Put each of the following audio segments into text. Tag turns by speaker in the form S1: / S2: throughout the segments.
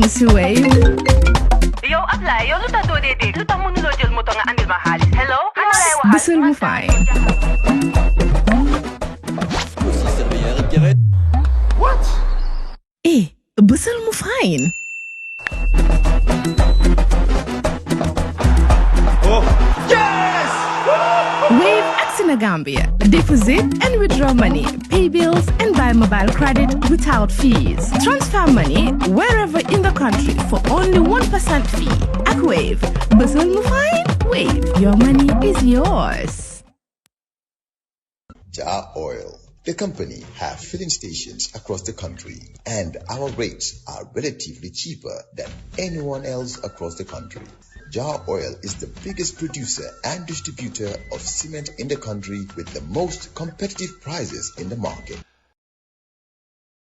S1: si Wave.
S2: Yow Ablaye yow lu tax doo dee dégg lu tax mënuloo jël moto nga andil ma xaalis hello ana lay waxal
S1: Bësal mu fine.
S3: What?
S1: Bësal mu fine.
S3: Oh, yes!
S1: Wave acts in Gambia. Deposit and withdraw money, pay bills and buy mobile credit without fees. Transfer money wherever in the country for only 1% fee. At Wave, Bësal mu fine. Wave, your money is yours.
S4: Jar Oil. The company have filling stations across the country, and our rates are relatively cheaper than anyone else across the country. Jar Oil is the biggest producer and distributor of cement in the country with the most competitive prices in the market.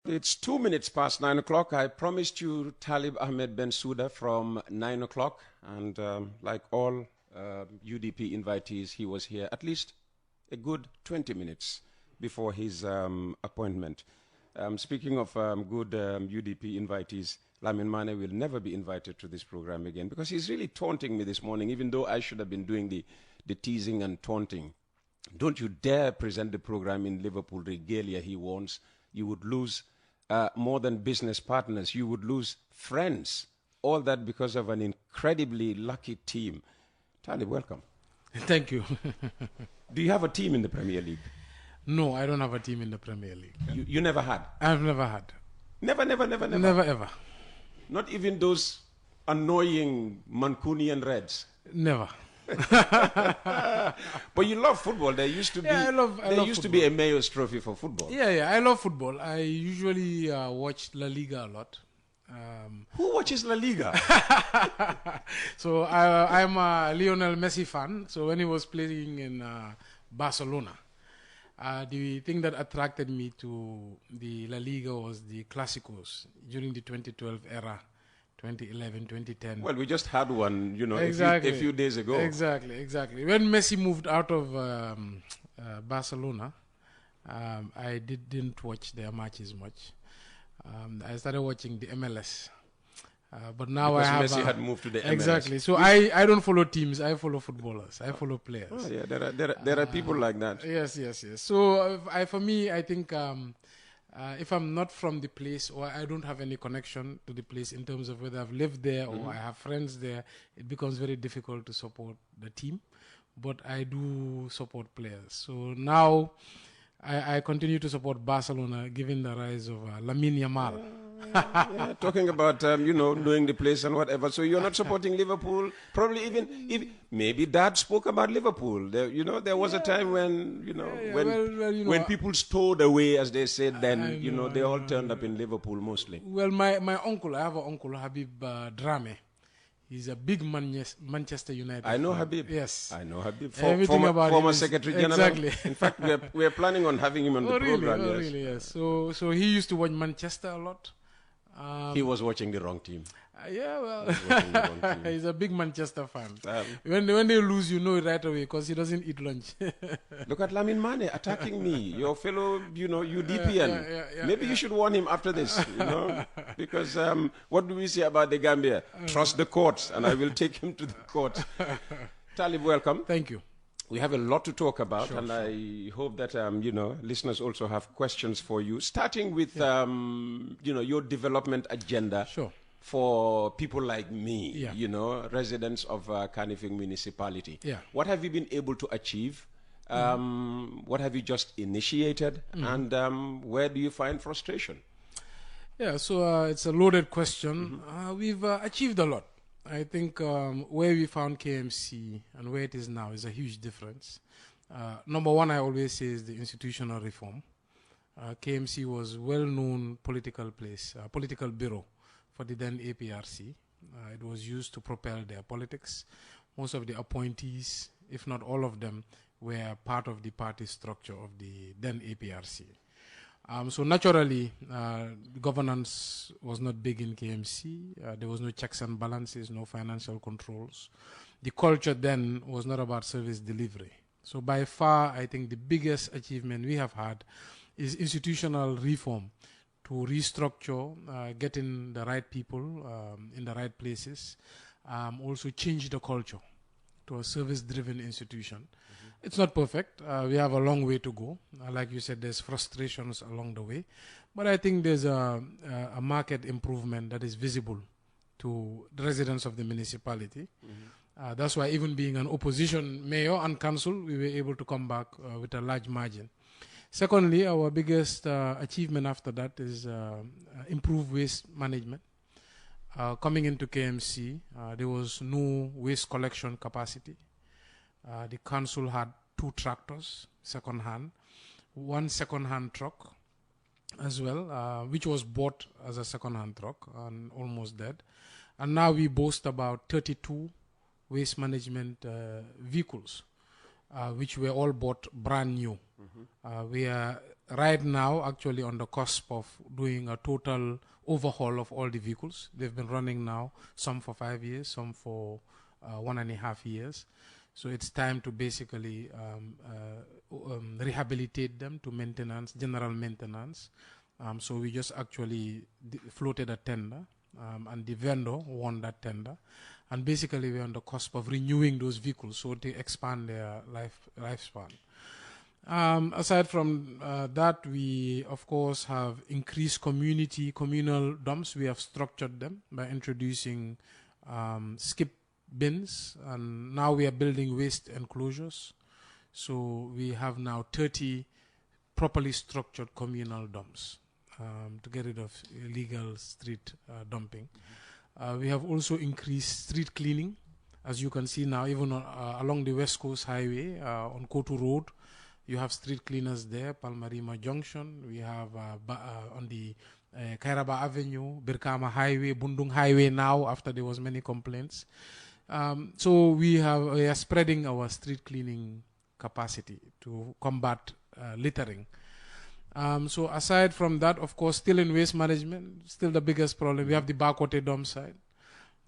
S5: It's 2 minutes past 9 o'clock. I promised you Talib Ahmed Bensouda from 9 o'clock, and like all UDP invitees, he was here at least a good 20 minutes before his appointment. Speaking of good UDP invitees, Lamin Mane will never be invited to this program again because he's really taunting me this morning, even though I should have been doing the teasing and taunting. Don't you dare present the program in Liverpool regalia, he warns. You would lose more than business partners. You would lose friends. All that because of an incredibly lucky team. Talib, welcome.
S6: Thank you.
S5: Do you have a team in the Premier League?
S6: No, I don't have a team in the Premier League.
S5: You never had?
S6: I've never had.
S5: Never?
S6: Never ever.
S5: Not even those annoying Mancunian Reds?
S6: Never.
S5: But you love football. There used to be
S6: I love
S5: to be a Mayor's Trophy for football.
S6: Yeah, I love football. I usually watch La Liga a lot.
S5: Who watches La Liga?
S6: So I'm a Lionel Messi fan. So when he was playing in Barcelona, the thing that attracted me to the La Liga was the Clásicos during the 2012 era, 2011, 2010.
S5: Well, we just had one,
S6: exactly.
S5: a few days ago.
S6: Exactly. When Messi moved out of Barcelona, I didn't watch their matches much. I started watching the MLS. But now
S5: because
S6: I have
S5: Messi had moved to the MLS.
S6: Exactly. So I don't follow teams. I follow footballers. I follow players.
S5: Oh, yeah, there are people like that.
S6: Yes. So for me, I think if I'm not from the place or I don't have any connection to the place in terms of whether I've lived there or I have friends there, it becomes very difficult to support the team. But I do support players. So now I continue to support Barcelona, given the rise of Lamine Yamal.
S5: Yeah, talking about knowing the place and whatever. So you're not supporting Liverpool. Probably even maybe Dad spoke about Liverpool. There was a time when when people stowed away, as they said. Then they all turned up in Liverpool mostly.
S6: Well, my uncle, I have an uncle, Habib Drame. He's a big Manchester United
S5: I know
S6: fan.
S5: Habib.
S6: Yes.
S5: I know Habib.
S6: Former
S5: Secretary General.
S6: Exactly.
S5: In fact, we are planning on having him on the program.
S6: Yes. Really, yes. So he used to watch Manchester a lot.
S5: He was watching the wrong team.
S6: Yeah, well,
S5: Team.
S6: he's a big Manchester fan. When they lose, you know it right away because he doesn't eat lunch.
S5: Look at Lamin Mane attacking me, your fellow, UDPN. Maybe you should warn him after this, because what do we say about the Gambia? Trust the courts, and I will take him to the court. Talib, welcome.
S6: Thank you.
S5: We have a lot to talk about, I hope that listeners also have questions for you. Starting with your development agenda for people like me, residents of Kanifing municipality.
S6: Yeah.
S5: What have you been able to achieve? What have you just initiated, and where do you find frustration?
S6: Yeah, so it's a loaded question. We've achieved a lot. I think where we found KMC and where it is now is a huge difference. Number one, I always say, is the institutional reform. KMC was a well-known political place, political bureau for the then APRC. It was used to propel their politics. Most of the appointees, if not all of them, were part of the party structure of the then APRC. So naturally, governance was not big in KMC. There was no checks and balances, no financial controls. The culture then was not about service delivery. So by far, I think the biggest achievement we have had is institutional reform to restructure, getting the right people in the right places, also change the culture to a service-driven institution. It's not perfect. We have a long way to go. Like you said, there's frustrations along the way. But I think there's a market improvement that is visible to the residents of the municipality. That's why even being an opposition mayor and council, we were able to come back with a large margin. Secondly, our biggest achievement after that is improved waste management. Coming into KMC, there was no waste collection capacity. The council had 2 tractors, second-hand, 1 second-hand truck as well, which was bought as a second-hand truck and almost dead. And now we boast about 32 waste management vehicles, which were all bought brand new. We are right now actually on the cusp of doing a total overhaul of all the vehicles. They've been running now, some for 5 years, some for 1.5 years. So it's time to basically rehabilitate them to maintenance, general maintenance. So we just actually floated a tender, and the vendor won that tender. And basically we're on the cusp of renewing those vehicles so to expand their lifespan. Aside from that, we of course have increased communal dumps. We have structured them by introducing skip bins, and now we are building waste enclosures. So we have now 30 properly structured communal dumps to get rid of illegal street dumping. We have also increased street cleaning. As you can see now, even along the West Coast Highway on Kotu Road, you have street cleaners there, Palmarima Junction. We have on the Kairaba Avenue, Birkama Highway, Bundung Highway now, after there was many complaints. So we are spreading our street cleaning capacity to combat littering. So aside from that, of course, still in waste management, still the biggest problem, we have the Bakote dump site.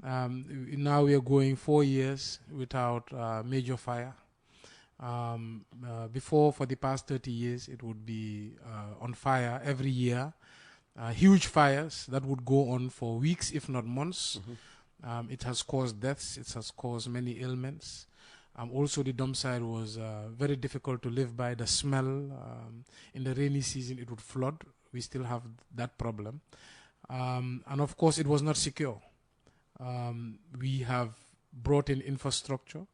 S6: Now we are going 4 years without major fire. Before, for the past 30 years, it would be on fire every year. Huge fires that would go on for weeks, if not months. It has caused deaths. It has caused many ailments. Also, the dump site was very difficult to live by. The smell, in the rainy season, it would flood. We still have that problem. And of course, it was not secure. We have brought in infrastructure,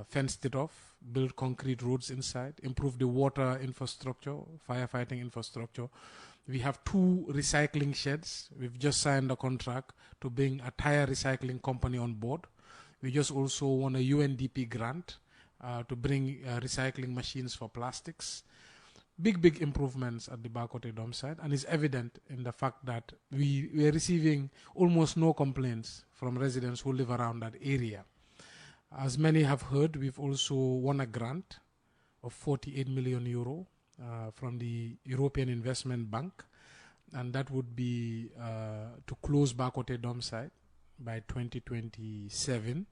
S6: fenced it off, built concrete roads inside, improved the water infrastructure, firefighting infrastructure. We have 2 recycling sheds. We've just signed a contract to bring a tire recycling company on board. We just also won a UNDP grant to bring recycling machines for plastics. Big improvements at the Bakote dump site, and it's evident in the fact that we are receiving almost no complaints from residents who live around that area. As many have heard, we've also won a grant of 48 million euro from the European Investment Bank, and that would be to close Bakote dump site by 2027.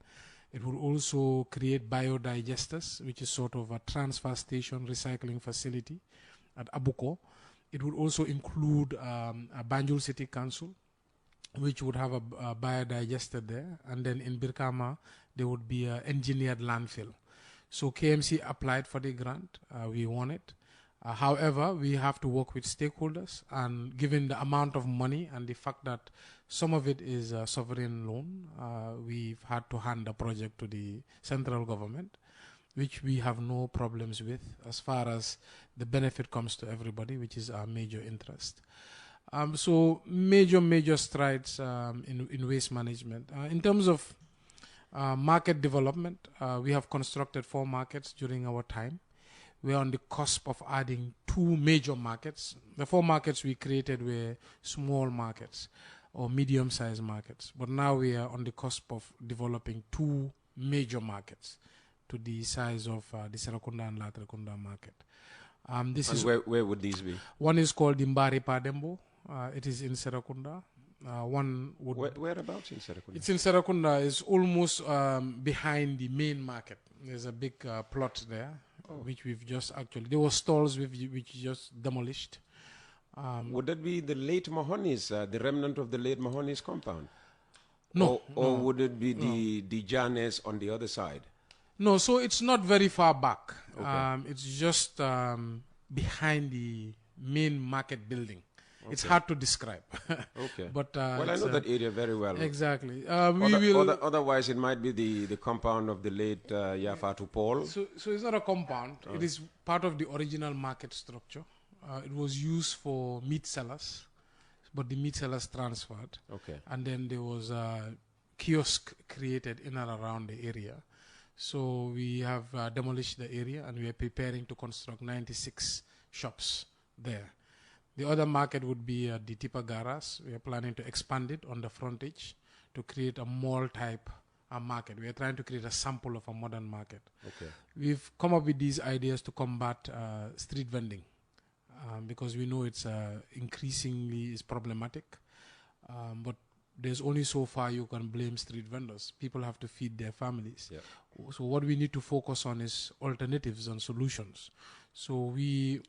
S6: It will also create biodigesters, which is sort of a transfer station recycling facility at Abuko. It would also include a Banjul City Council, which would have a biodigester there. And then in Birkama, there would be an engineered landfill. So KMC applied for the grant. We won it. However, we have to work with stakeholders, and given the amount of money and the fact that some of it is a sovereign loan, we've had to hand the project to the central government, which we have no problems with as far as the benefit comes to everybody, which is our major interest. So major strides in waste management. In terms of market development, we have constructed 4 markets during our time. We're on the cusp of adding 2 major markets. The 4 markets we created were small markets or medium-sized markets. But now we are on the cusp of developing 2 major markets to the size of the Serakunda and Latrakunda market.
S5: Where would these be?
S6: One is called Imbari Padembo. It is in Serakunda.
S5: Whereabouts in Serakunda?
S6: It's in Serakunda. It's almost behind the main market. There's a big plot there. Which we've just actually, there were stalls which we just demolished,
S5: Would that be the late Mahoney's, the remnant of the late Mahoney's compound?
S6: No.
S5: Or would it be the Janes on the other side?
S6: No, so it's not very far back.
S5: Okay.
S6: It's just behind the main market building. Okay. It's hard to describe.
S5: Okay.
S6: But
S5: well, I know that area very well.
S6: Exactly.
S5: Otherwise, it might be the compound of the late Yafatu Paul.
S6: So it's not a compound. It is part of the original market structure. It was used for meat sellers, but the meat sellers transferred.
S5: Okay.
S6: And then there was a kiosk created in and around the area. So we have demolished the area and we are preparing to construct 96 shops there. The other market would be the Tipa Garas. We are planning to expand it on the frontage to create a mall type market. We are trying to create a sample of a modern market.
S5: Okay.
S6: We've come up with these ideas to combat street vending because we know it's increasingly is problematic. But there's only so far you can blame street vendors. People have to feed their families.
S5: Yeah.
S6: So what we need to focus on is alternatives and solutions. So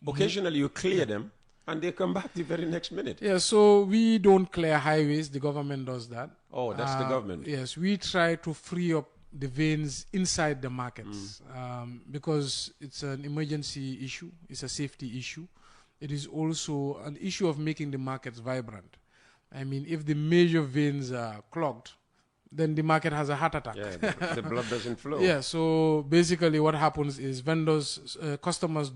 S5: occasionally you clear them and they come back the very next minute.
S6: Yeah, so we don't clear highways. The government does that.
S5: Oh, that's the government.
S6: Yes, we try to free up the veins inside the markets because it's an emergency issue. It's a safety issue. It is also an issue of making the markets vibrant. I mean, if the major veins are clogged, then the market has a heart attack.
S5: Yeah, the blood doesn't flow.
S6: Yeah, so basically what happens is vendors, customers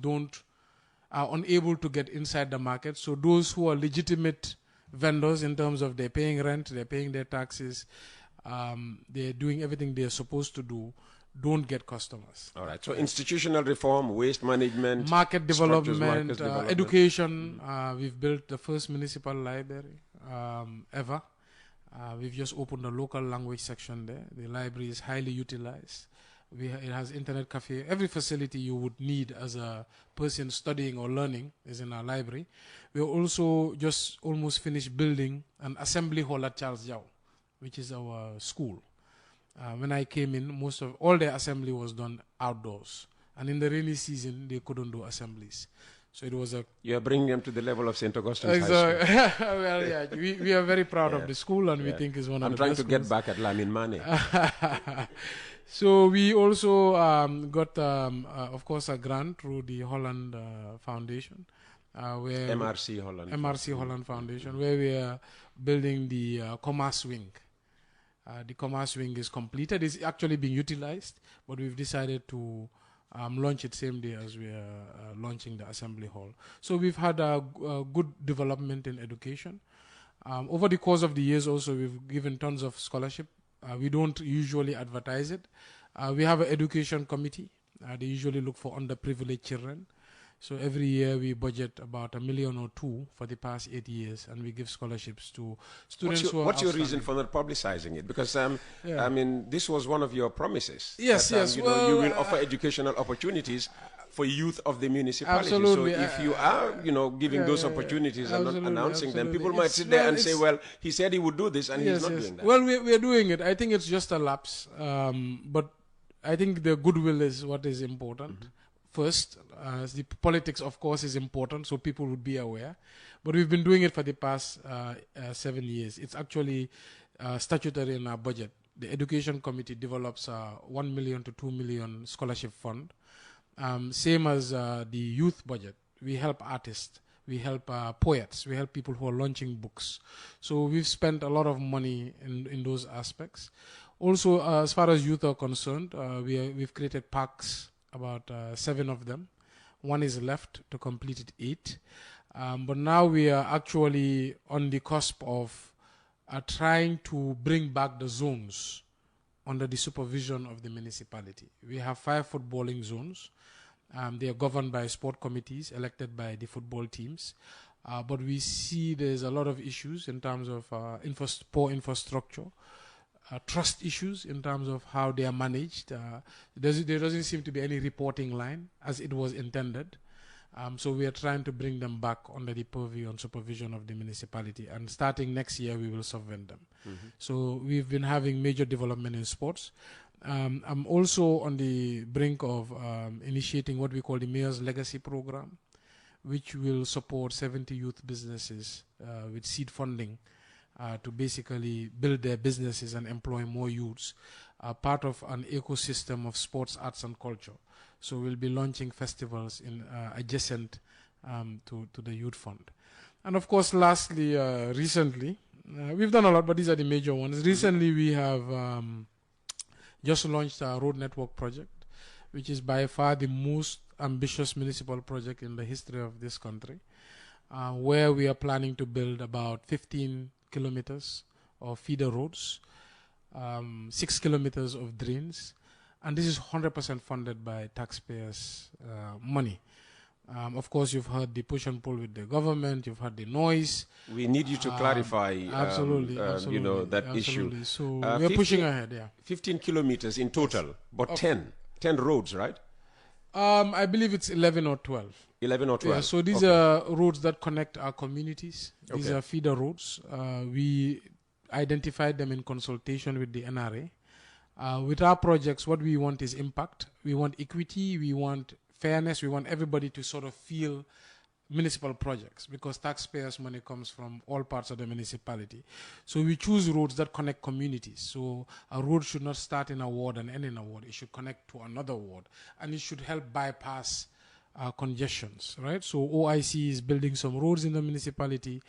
S6: are unable to get inside the market. So those who are legitimate vendors in terms of they're paying rent, they're paying their taxes, they're doing everything they're supposed to do, don't get customers.
S5: All right. So institutional reform, waste management,
S6: market development,
S5: development.
S6: Education. We've built the first municipal library ever. We've just opened a local language section there. The library is highly utilized. It has internet cafe. Every facility you would need as a person studying or learning is in our library. We also just almost finished building an assembly hall at Charles Yao, which is our school. When I came in, all the assembly was done outdoors. And in the rainy season, they couldn't do assemblies. So it was
S5: You are bringing them to the level of St. Augustine's High School.
S6: Well, yeah, we are very proud of the school and we think it's one of the best
S5: I'm trying to get back at Lamin Mane.
S6: So we also got, of course, a grant through the Holland Foundation. Where MRC Holland Foundation, where we are building the commerce wing. The commerce wing is completed. It's actually being utilized, but we've decided to launch it same day as we are launching the assembly hall. So we've had a good development in education. Over the course of the years also, we've given tons of scholarship. We don't usually advertise it. We have an education committee. They usually look for underprivileged children. So every year we budget about $1 million or $2 million for the past 8 years, and we give scholarships to students who are
S5: What's your reason for not publicizing it? Because I mean, this was one of your promises.
S6: Yes,
S5: that,
S6: yes.
S5: You will offer educational opportunities for youth of the municipality.
S6: Absolutely.
S5: So if you are, giving those opportunities and not announcing them, people might sit there and say, well, he said he would do this, and he's not doing that.
S6: Well, we're doing it. I think it's just a lapse. But I think the goodwill is what is important. First, the politics, of course, is important, so people would be aware. But we've been doing it for the past 7 years. It's actually statutory in our budget. The Education Committee develops a $1 million to $2 million scholarship fund. Same as the youth budget. We help artists. We help poets. We help people who are launching books. So we've spent a lot of money in those aspects. Also, as far as youth are concerned, we've created parks, about 7 of them. One is left to complete it 8. But now we are actually on the cusp of trying to bring back the zones under the supervision of the municipality. We have 5 footballing zones. They are governed by sport committees elected by the football teams. But we see there's a lot of issues in terms of poor infrastructure, trust issues in terms of how they are managed. There doesn't seem to be any reporting line as it was intended. So we are trying to bring them back under the purview and supervision of the municipality. And starting next year, we will subvent them. So we've been having major development in sports. I'm also on the brink of initiating what we call the Mayor's Legacy Program, which will support 70 youth businesses with seed funding to basically build their businesses and employ more youths, part of an ecosystem of sports, arts, and culture. So we'll be launching festivals in adjacent to the youth fund. And of course, lastly, recently, we've done a lot, but these are the major ones. Recently, we have just launched our road network project, which is by far the most ambitious municipal project in the history of this country, where we are planning to build about 15 kilometers of feeder roads, 6 kilometers of drains, and this is 100% funded by taxpayers' money. Of course, you've heard the push and pull with the government, you've heard the noise.
S5: We need you to clarify
S6: absolutely,
S5: you know, that
S6: absolutely.
S5: issue.
S6: So we're pushing ahead, yeah.
S5: 15 kilometers in total, but 10 roads, right?
S6: I believe it's 11 or 12.
S5: 11 or 12.
S6: Yeah, so these are roads that connect our communities. These
S5: Okay.
S6: are feeder roads. We identified them in consultation with the NRA. With our projects, what we want is impact. We want equity. We want fairness. We want everybody to sort of feel municipal projects, because taxpayers' money comes from all parts of the municipality. So we choose roads that connect communities. So a road should not start in a ward and end in a ward. It should connect to another ward, and it should help bypass congestions, right? So OIC is building some roads in the municipality.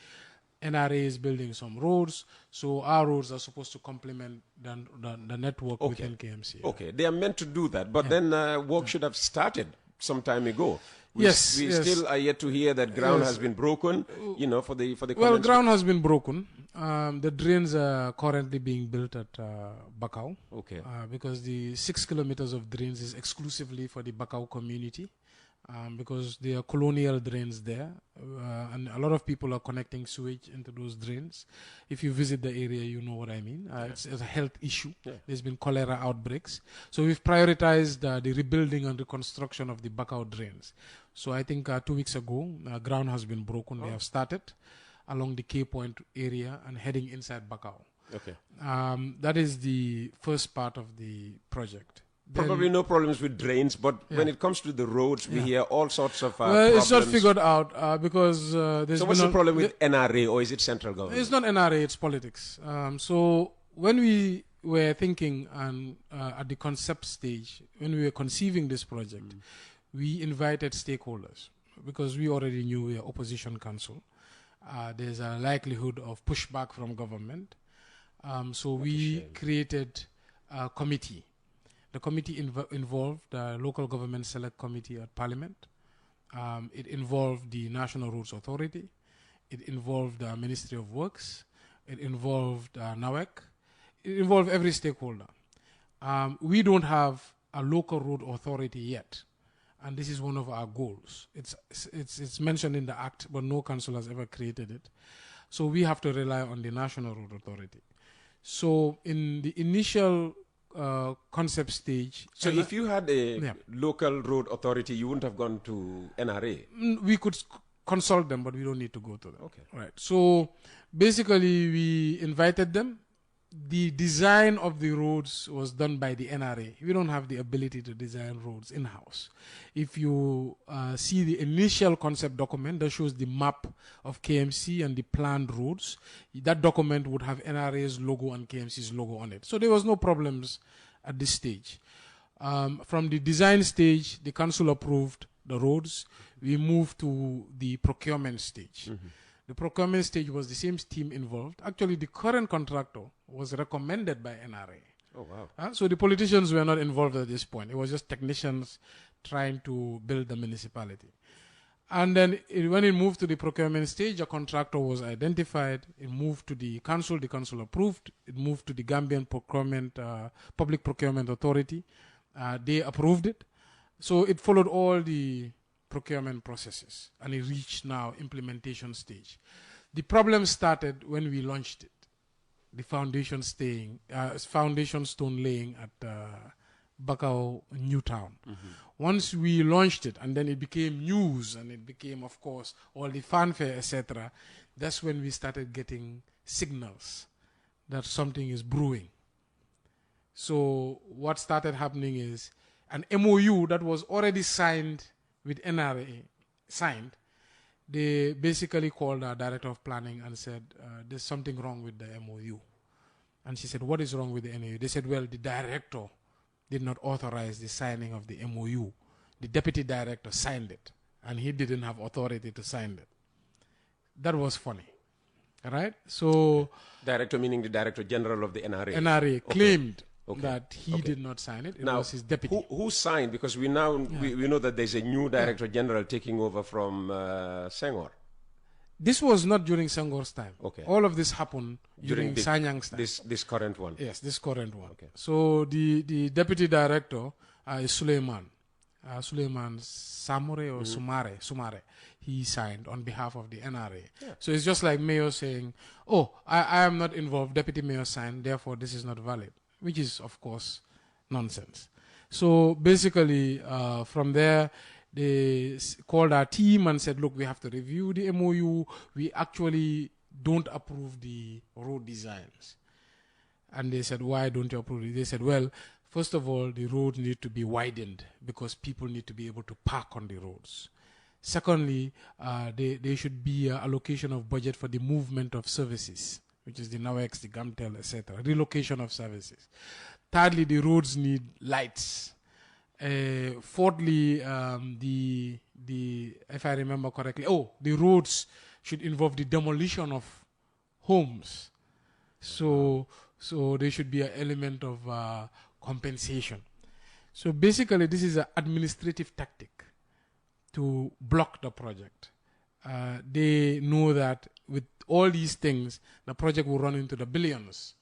S6: NRA is building some roads. So our roads are supposed to complement the network within KMC.
S5: Okay, they are meant to do that, but then work should have started some time ago. We still are yet to hear that ground has been broken, you know, for the
S6: Well, ground has been broken. The drains are currently being built at Bakau.
S5: Okay.
S6: Because the 6 kilometers of drains is exclusively for the Bakau community. Because there are colonial drains there, and a lot of people are connecting sewage into those drains. If you visit the area, you know what I mean. It's a health issue. Yeah. There's been cholera outbreaks. So we've prioritized the rebuilding and reconstruction of the Bakau drains. So I think 2 weeks ago, ground has been broken. They have started along the K Point area and heading inside Bakau.
S5: Okay.
S6: That is the first part of the project.
S5: Probably no problems with drains, but when it comes to the roads, we hear all sorts of
S6: well,
S5: problems.
S6: it's not figured out because there's
S5: So what's the problem with NRA, or is it central government?
S6: It's not NRA, it's politics. So when we were thinking at the concept stage, when we were conceiving this project, we invited stakeholders because we already knew we are opposition council. There's a likelihood of pushback from government. So we created a committee. The committee involved the local government select committee at Parliament. It involved the National Roads Authority. It involved the Ministry of Works. It involved NAWEC. It involved every stakeholder. We don't have a local road authority yet, and this is one of our goals. It's mentioned in the Act, but no council has ever created it. So we have to rely on the National Road Authority. So in the initial concept stage.
S5: So if you had a local road authority, you wouldn't have gone to NRA?
S6: We could consult them, but we don't need to go to them.
S5: Okay.
S6: Right. So basically we invited them. The design of the roads was done by the NRA. We don't have the ability to design roads in-house. If you see the initial concept document that shows the map of KMC and the planned roads, that document would have NRA's logo and KMC's logo on it. So there was no problems at this stage. From the design stage, the council approved the roads. We moved to the procurement stage. The procurement stage was the same team involved. Actually, the current contractor was recommended by NRA.
S5: Oh, wow.
S6: So the politicians were not involved at this point. It was just technicians trying to build the municipality. And then when it moved to the procurement stage, a contractor was identified. It moved to the council approved. It moved to the Gambian Public Procurement Authority. They approved it. So it followed all the procurement processes, and it reached now implementation stage. The problem started when we launched it. The foundation stone laying at Bakau Newtown. Once we launched it, and then it became news, and it became, of course, all the fanfare, etc., that's when we started getting signals that something is brewing. So what started happening is an MOU that was already signed with NRA, they basically called our director of planning and said, there's something wrong with the MOU. And she said, what is wrong with the MOU? They said, well, the director did not authorize the signing of the MOU. The deputy director signed it, and he didn't have authority to sign it. That was funny, right? So
S5: Director meaning the Director General of the NRA.
S6: NRA claimed that he did not sign it. It
S5: Now,
S6: was his deputy.
S5: who signed? Because we now we know that there's a new Director General taking over from Senghor.
S6: This was not during Senghor's time.
S5: Okay.
S6: All of this happened during Sanyang's time.
S5: This current one.
S6: Yes, this current one.
S5: Okay.
S6: So the deputy director is Suleiman Samure or Sumare. He signed on behalf of the NRA. Yeah. So it's just like mayor saying, oh, I am not involved, deputy mayor signed, therefore this is not valid, which is, of course, nonsense. So basically, from there, they called our team and said, look, we have to review the MOU. We actually don't approve the road designs. And they said, why don't you approve it? They said, well, first of all, the roads need to be widened because people need to be able to park on the roads. Secondly, there should be an allocation of budget for the movement of services, which is the NAWEX, the GAMTEL, etc., relocation of services. Thirdly, the roads need lights. Fourthly, if I remember correctly, the roads should involve the demolition of homes. So there should be an element of compensation. So basically, this is an administrative tactic to block the project. They know that with all these things, the project will run into the billions.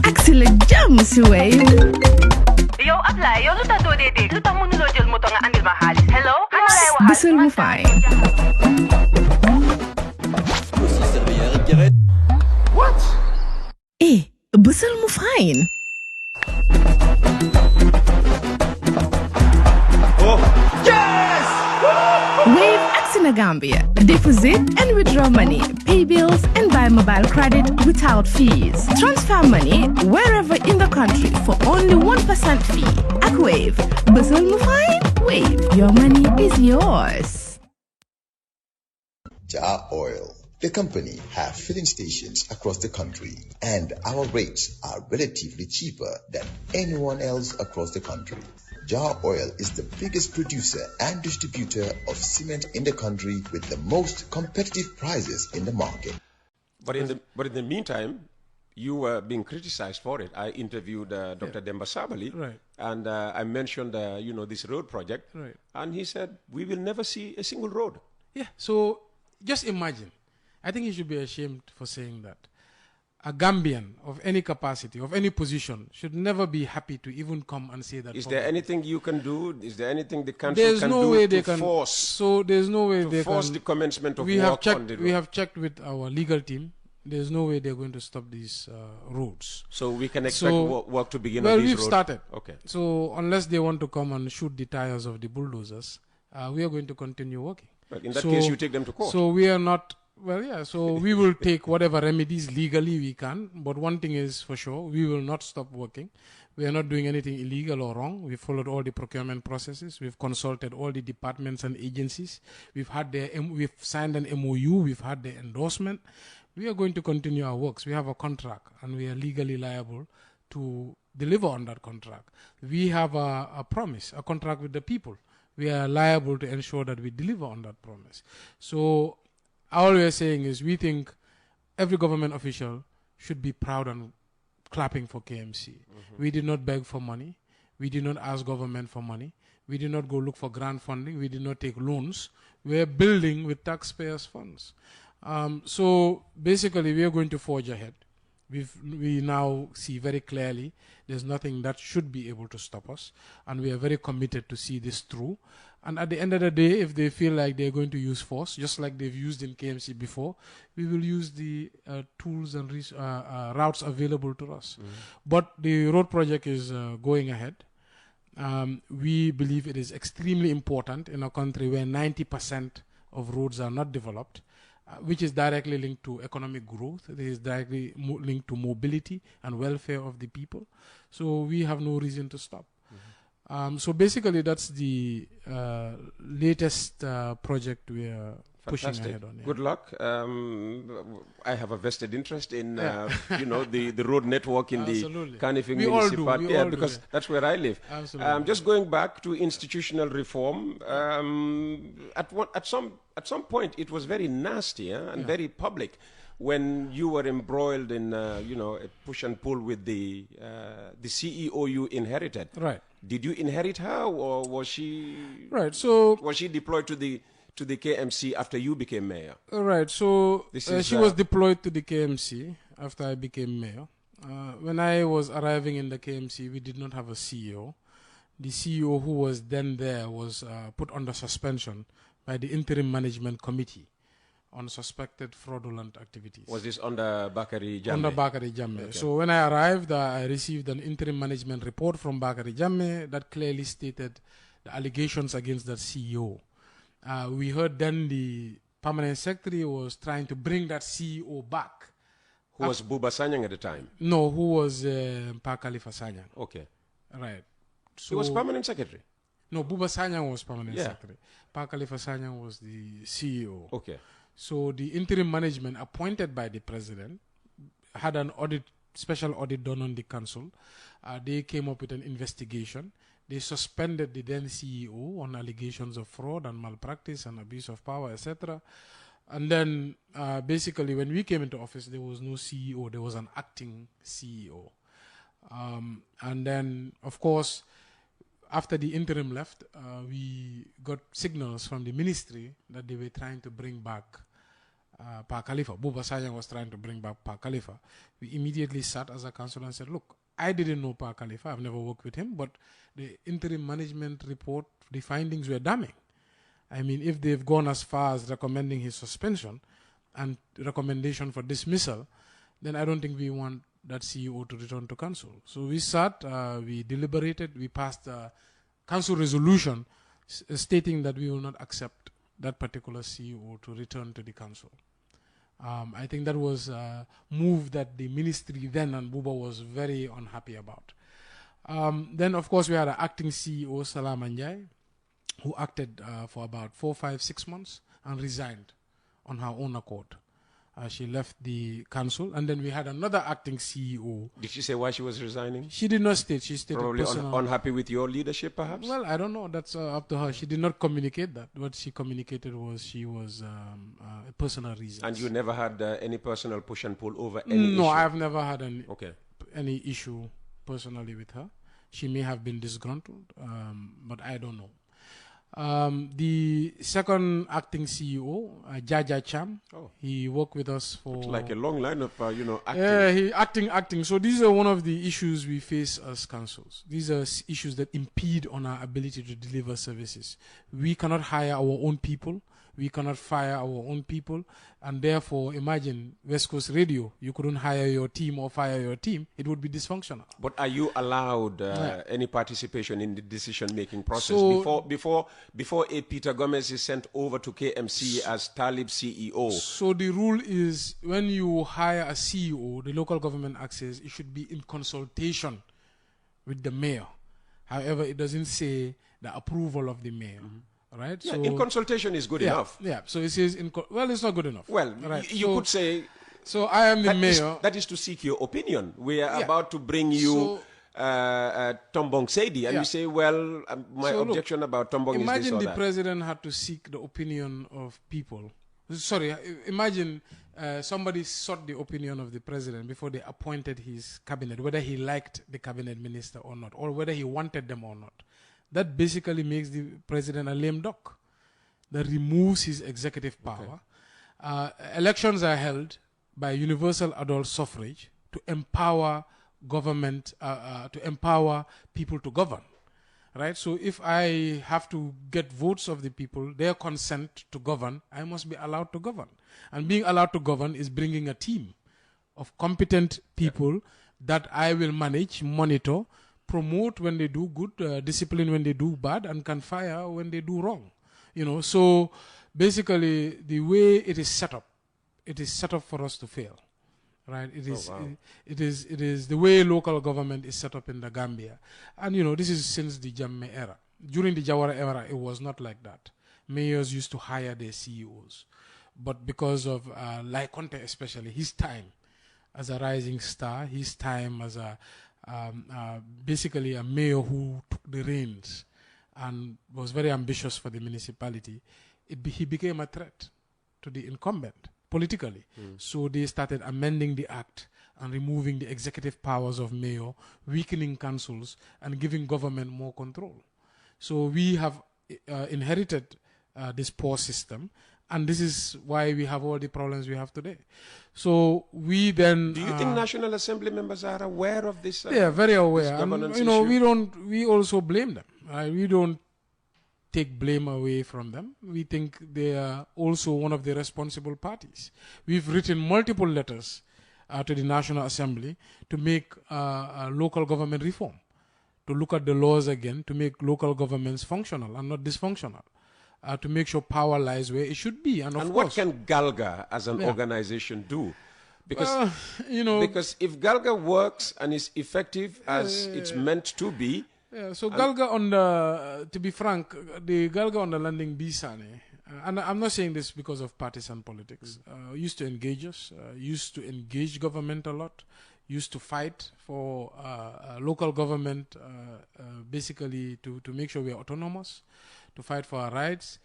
S1: Excellent jam, Suway.
S2: Yo, apply. Yo, luta do dede. Luta mënulo jël moto nga andil ma xaalis. Hello? Ano lay waxal?
S1: Bisul mu fine.
S3: What?
S1: Bisul mu fine.
S3: Oh, yes!
S1: Wave Axina Gambia. Deposit and withdraw money, pay bills and buy mobile credit without fees. Transfer money wherever in the country for only 1% fee. Ak Wave. Bisul mu fine? Wave. Your money is yours.
S4: Jar Oil, the company, have filling stations across the country, and our rates are relatively cheaper than anyone else across the country. Jar Oil is the biggest producer and distributor of cement in the country with the most competitive prices in the market.
S5: But in the meantime, you were being criticized for it. I interviewed Dr. Demba Sabali,
S6: Right.
S5: and I mentioned this road project,
S6: Right.
S5: and he said we will never see a single road.
S6: Yeah, so just imagine. I think you should be ashamed for saying that. A Gambian of any capacity, of any position, should never be happy to even come and say that.
S5: Is there anything you can do? Is there anything the country
S6: There's
S5: can
S6: no
S5: do
S6: way
S5: to
S6: they can
S5: force?
S6: So there's no way they
S5: force
S6: can
S5: the commencement of
S6: we
S5: work
S6: have
S5: on
S6: checked.
S5: the road.
S6: We have checked with our legal team. There's no way they're going to stop these roads.
S5: So we can expect work to begin
S6: Well,
S5: on these
S6: we've
S5: roads?
S6: started.
S5: Okay.
S6: So unless they want to come and shoot the tires of the bulldozers, we are going to continue working.
S5: But in that case, you take them to court.
S6: So we are not. Well, yeah. So we will take whatever remedies legally we can. But one thing is for sure, we will not stop working. We are not doing anything illegal or wrong. We followed all the procurement processes. We've consulted all the departments and agencies. We've signed an MOU. We've had the endorsement. We are going to continue our works. We have a contract, and we are legally liable to deliver on that contract. We have a promise, a contract with the people. We are liable to ensure that we deliver on that promise. So all we are saying is we think every government official should be proud and clapping for KMC. Mm-hmm. We did not beg for money. We did not ask government for money. We did not go look for grant funding. We did not take loans. We are building with taxpayers' funds. So basically, we are going to forge ahead. We now see very clearly there's nothing that should be able to stop us, and we are very committed to see this through. And at the end of the day, if they feel like they're going to use force, just like they've used in KMC before, we will use the tools and routes available to us. Mm-hmm. But the road project is going ahead. We believe it is extremely important in a country where 90% of roads are not developed, which is directly linked to economic growth. It is directly linked to mobility and welfare of the people. So we have no reason to stop. So basically, that's the latest project we are pushing ahead on. Yeah.
S5: Good luck. I have a vested interest in, the road network in
S6: Absolutely.
S5: the Kanifing
S6: We all do.
S5: municipality.
S6: We
S5: Yeah,
S6: all do,
S5: because
S6: yeah.
S5: that's where I live.
S6: Absolutely.
S5: Just going back to institutional reform, at some point it was very nasty and very public when you were embroiled in, a push and pull with the CEO you inherited.
S6: Right.
S5: Did you inherit her, or was she?
S6: Right. So
S5: was she deployed to the KMC after you became mayor?
S6: Right. So
S5: This
S6: she was deployed to the KMC after I became mayor. When I was arriving in the KMC, we did not have a CEO. The CEO who was then there was put under suspension by the interim management committee on suspected fraudulent activities.
S5: Was this under Bakari Jammeh?
S6: Under Bakari Jammeh.
S5: Okay.
S6: So when I arrived, I received an interim management report from Bakari Jammeh that clearly stated the allegations against that CEO. We heard then the permanent secretary was trying to bring that CEO back.
S5: Who was Buba Sanyang at the time?
S6: No, who was Pa Khalifa Sanyang.
S5: Okay.
S6: Right. So
S5: He was permanent secretary?
S6: No, Buba Sanyang was permanent
S5: Yeah.
S6: secretary. Pa Khalifa Sanyang was the CEO.
S5: Okay.
S6: So the interim management appointed by the president had an special audit done on the council. They came up with an investigation. They suspended the then CEO on allegations of fraud and malpractice and abuse of power, etc. And then basically when we came into office, there was no CEO. There was an acting CEO. And then, of course, after the interim left, we got signals from the ministry that they were trying to bring back Pa Khalifa. Buba Sanyang was trying to bring back Pa Khalifa. We immediately sat as a council and said, look, I didn't know Pa Khalifa. I've never worked with him, but the interim management report, the findings were damning. I mean, if they've gone as far as recommending his suspension and recommendation for dismissal, then I don't think we want that CEO to return to council. So we sat, we deliberated, we passed a council resolution stating that we will not accept that particular CEO to return to the council. I think that was a move that the ministry then and Buba was very unhappy about. Then, of course, we had an acting CEO, Salam Anjay, who acted for about 4, 5, 6 months and resigned on her own accord. She left the council, and then we had another acting CEO.
S5: Did she say why she was resigning?
S6: She did not state. She stated
S5: Probably
S6: personal.
S5: unhappy with your leadership, perhaps?
S6: Well, I don't know. That's up to her. She did not communicate that. What she communicated was she was a personal reason.
S5: And you never had any personal push and pull over any issue?
S6: No, I've never had any issue personally with her. She may have been disgruntled, but I don't know. The second acting CEO, Jaja Cham, he worked with us for...
S5: It's like a long line of, acting.
S6: Yeah, acting. So these are one of the issues we face as councils. These are issues that impede on our ability to deliver services. We cannot hire our own people. We cannot fire our own people. And therefore, imagine West Coast Radio, you couldn't hire your team or fire your team. It would be dysfunctional.
S5: But are you allowed any participation in the decision-making process?
S6: So,
S5: before a Peter Gomez is sent over to KMC as Talib CEO?
S6: So the rule is when you hire a CEO, the local government acts as it should be in consultation with the mayor. However, it doesn't say the approval of the mayor. Right?
S5: Yeah,
S6: so
S5: in consultation is good enough.
S6: Yeah, so it says, well, it's not good enough.
S5: Well,
S6: right.
S5: you could say...
S6: So I am the mayor.
S5: That is to seek your opinion. We are about to bring you Tombong Seidi, and you say, well, my objection about Tombong is this or that.
S6: Imagine the president had to seek the opinion of people. Sorry, imagine somebody sought the opinion of the president before they appointed his cabinet, whether he liked the cabinet minister or not, or whether he wanted them or not. That basically makes the president a lame duck. That removes his executive power. Elections are held by universal adult suffrage to empower government, to empower people to govern. Right? So if I have to get votes of the people, their consent to govern, I must be allowed to govern. And being allowed to govern is bringing a team of competent people that I will manage, monitor, promote when they do good, discipline when they do bad, and can fire when they do wrong. So basically the way it is set up for us to fail. right?
S5: wow.
S6: It is the way local government is set up in the Gambia. And, this is since the Jammeh era. During the Jawara era, it was not like that. Mayors used to hire their CEOs. But because of Lai Conte especially, his time as a rising star, his time as basically a mayor who took the reins and was very ambitious for the municipality, he became a threat to the incumbent politically. So they started amending the act and removing the executive powers of mayor, weakening councils, and giving government more control. So we have inherited this poor system, and this is why we have all the problems we have today. So we then...
S5: Do you think National Assembly members are aware of this?
S6: They are very aware. And,
S5: governance issue?
S6: We also blame them. We don't take blame away from them. We think they are also one of the responsible parties. We've written multiple letters to the National Assembly to make local government reform, to look at the laws again, to make local governments functional and not dysfunctional, to make sure power lies where it should be. And
S5: what can Galga as an organization do? Because, because if Galga works and is effective as it's meant to be...
S6: Yeah, so Galga to be frank, the Galga on the landing Bisane, and I'm not saying this because of partisan politics, used to engage us, used to engage government a lot, used to fight for local government, basically to make sure we are autonomous, to fight for our rights.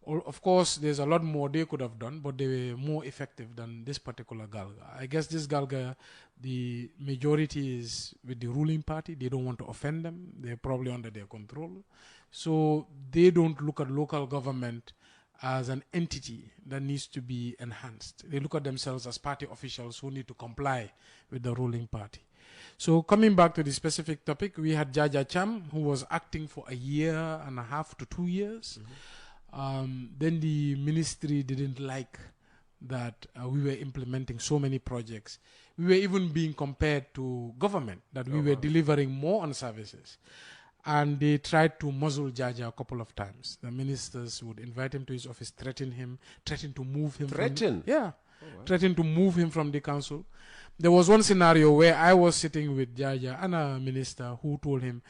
S6: Of course, there's a lot more they could have done, but they were more effective than this particular Galga. I guess this Galga, the majority is with the ruling party. They don't want to offend them. They're probably under their control. So they don't look at local government as an entity that needs to be enhanced. They look at themselves as party officials who need to comply with the ruling party. So coming back to the specific topic, we had Jaja Cham, who was acting for 1.5 years to 2 years. Then the ministry didn't like that we were implementing so many projects. We were even being compared to government, that we were delivering more on services. And they tried to muzzle Jaja a couple of times. The ministers would invite him to his office, threaten to move him.
S5: Threaten?
S6: Threaten to move him from the council. There was one scenario where I was sitting with Jaja and a minister who told him,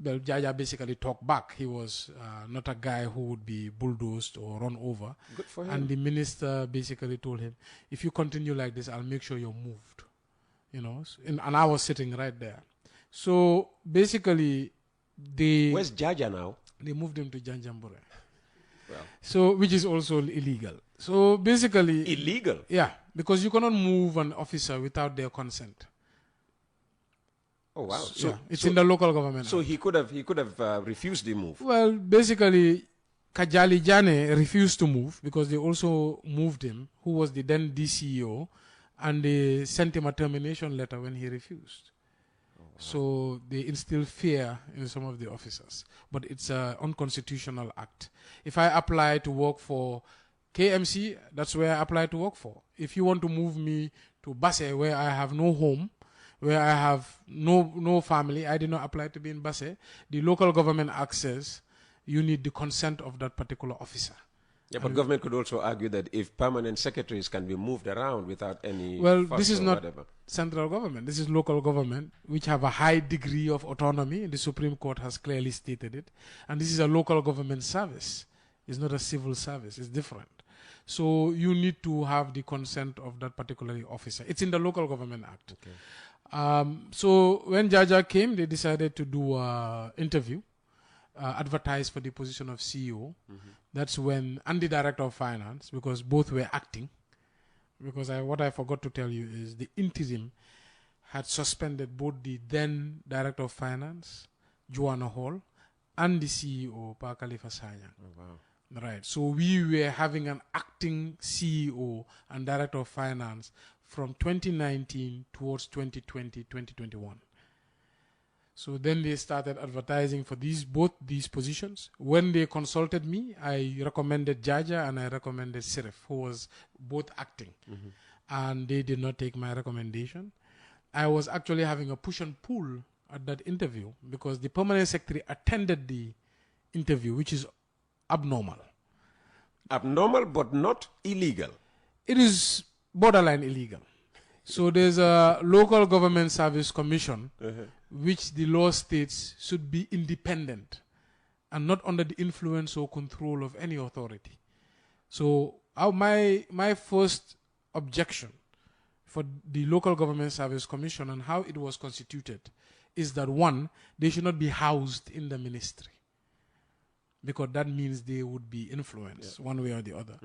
S6: well, Jaja basically talked back. He was not a guy who would be bulldozed or run over.
S5: Good for him.
S6: And the minister basically told him, if you continue like this, I'll make sure you're moved. And I was sitting right there. So basically,
S5: where's Jaja now?
S6: They moved him to Janjambure.
S5: Well,
S6: so which is also illegal. So basically,
S5: illegal.
S6: Yeah, because you cannot move an officer without their consent.
S5: Oh wow!
S6: So it's in the local government.
S5: So he could have refused the move.
S6: Well, basically, Kajali Jane refused to move because they also moved him, who was the then DCEO, and they sent him a termination letter when he refused. Oh, wow. So they instill fear in some of the officers. But it's an unconstitutional act. If I apply to work for KMC, that's where I apply to work for. If you want to move me to Basse, where I have no home, where I have no family, I did not apply to be in Basse. The local government act says you need the consent of that particular officer. Yeah,
S5: but government could also argue that if permanent secretaries can be moved around without any...
S6: Well, this is not
S5: whatever.
S6: Central government. This is local government, which have a high degree of autonomy. The Supreme Court has clearly stated it. And this is a local government service. It's not a civil service. It's different. So you need to have the consent of that particular officer. It's in the Local Government Act. Okay. So when Jaja came, they decided to do an interview, advertise for the position of CEO. That's when, and the Director of Finance, because both were acting. Because what I forgot to tell you is the interim had suspended both the then Director of Finance, Joanna Hall, and the CEO, Pa Khalifa Sanyang.
S5: Oh, wow.
S6: Right. So we were having an acting CEO and Director of Finance from 2019 towards 2020, 2021. So then they started advertising for both these positions. When they consulted me, I recommended Jaja and I recommended Sirif, who was both acting. And they did not take my recommendation. I was actually having a push and pull at that interview because the permanent secretary attended the interview, which is abnormal.
S5: Abnormal, but not illegal.
S6: It is borderline illegal. So there's a local government service commission, which the law states should be independent and not under the influence or control of any authority. So my first objection for the local government service commission and how it was constituted is that, one, they should not be housed in the ministry, because that means they would be influenced one way or the other.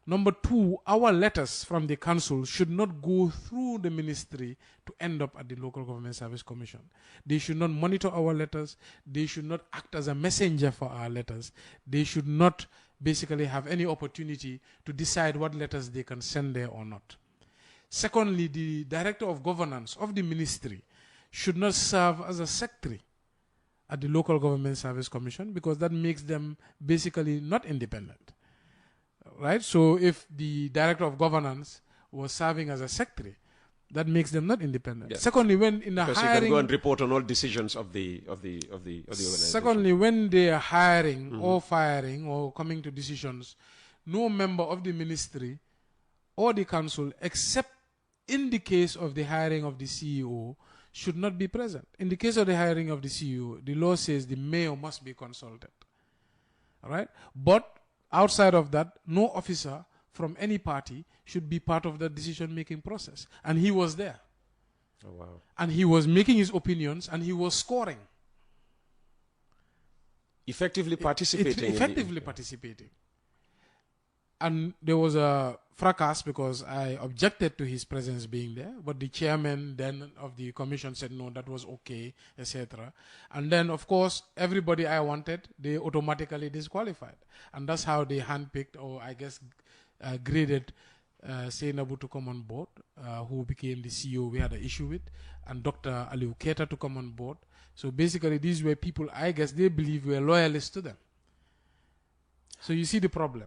S6: Number two, our letters from the council should not go through the ministry to end up at the local government service commission. They should not monitor our letters. They should not act as a messenger for our letters. They should not basically have any opportunity to decide what letters they can send there or not. Secondly, the director of governance of the ministry should not serve as a secretary at the local government service commission, because that makes them basically not independent, right? So if the director of governance was serving as a secretary, that makes them not independent.
S5: Yes.
S6: Secondly, when in a
S5: Because
S6: hiring,
S5: you can go and report on all decisions of the organization.
S6: secondly, when they are hiring or firing or coming to decisions, no member of the ministry or the council, except in the case of the hiring of the CEO, should not be present. In the case of the hiring of the CEO, the law says the mayor must be consulted. All right? But outside of that, no officer from any party should be part of the decision-making process. And he was there.
S5: Oh, wow.
S6: And he was making his opinions, and he was scoring.
S5: Effectively participating.
S6: Effectively participating. And there was a fracas because I objected to his presence being there, but the chairman then of the commission said no, that was okay, etc. And then, of course, everybody I wanted, they automatically disqualified. And that's how they handpicked, or I guess graded Seinabu to come on board, who became the CEO we had an issue with, and Dr. Aliu Keta to come on board. So basically, these were people, I guess, they believe were loyalists to them. So you see the problem.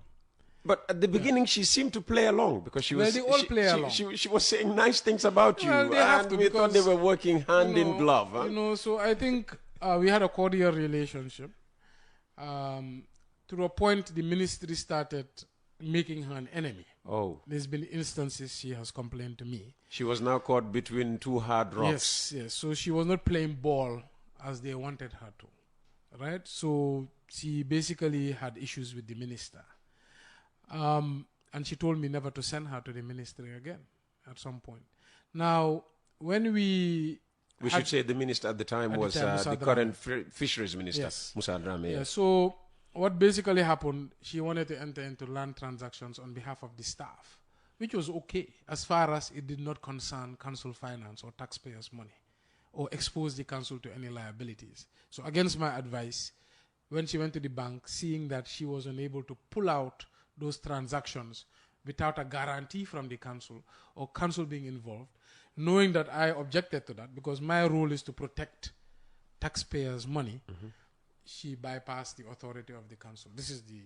S5: But at the beginning, she seemed to play along, because she was.
S6: Well, they all play along.
S5: She was saying nice things about you,
S6: Well, they have
S5: and
S6: to,
S5: we thought they were working hand in glove. Huh?
S6: You know, so I think we had a cordial relationship. To a point, the ministry started making her an enemy.
S5: Oh.
S6: There's been instances she has complained to me.
S5: She was now caught between two hard rocks.
S6: Yes. So she was not playing ball as they wanted her to, right? So she basically had issues with the minister. And she told me never to send her to the ministry again at some point. Now, when we
S5: should say the minister at the time was the current fisheries minister,
S6: yes.
S5: Musa Drame.
S6: Yeah, so what basically happened, she wanted to enter into land transactions on behalf of the staff, which was okay as far as it did not concern council finance or taxpayers' money or expose the council to any liabilities. So against my advice, when she went to the bank, seeing that she was unable to pull out those transactions without a guarantee from the council or council being involved, knowing that I objected to that because my role is to protect taxpayers' money, she bypassed the authority of the council. This is the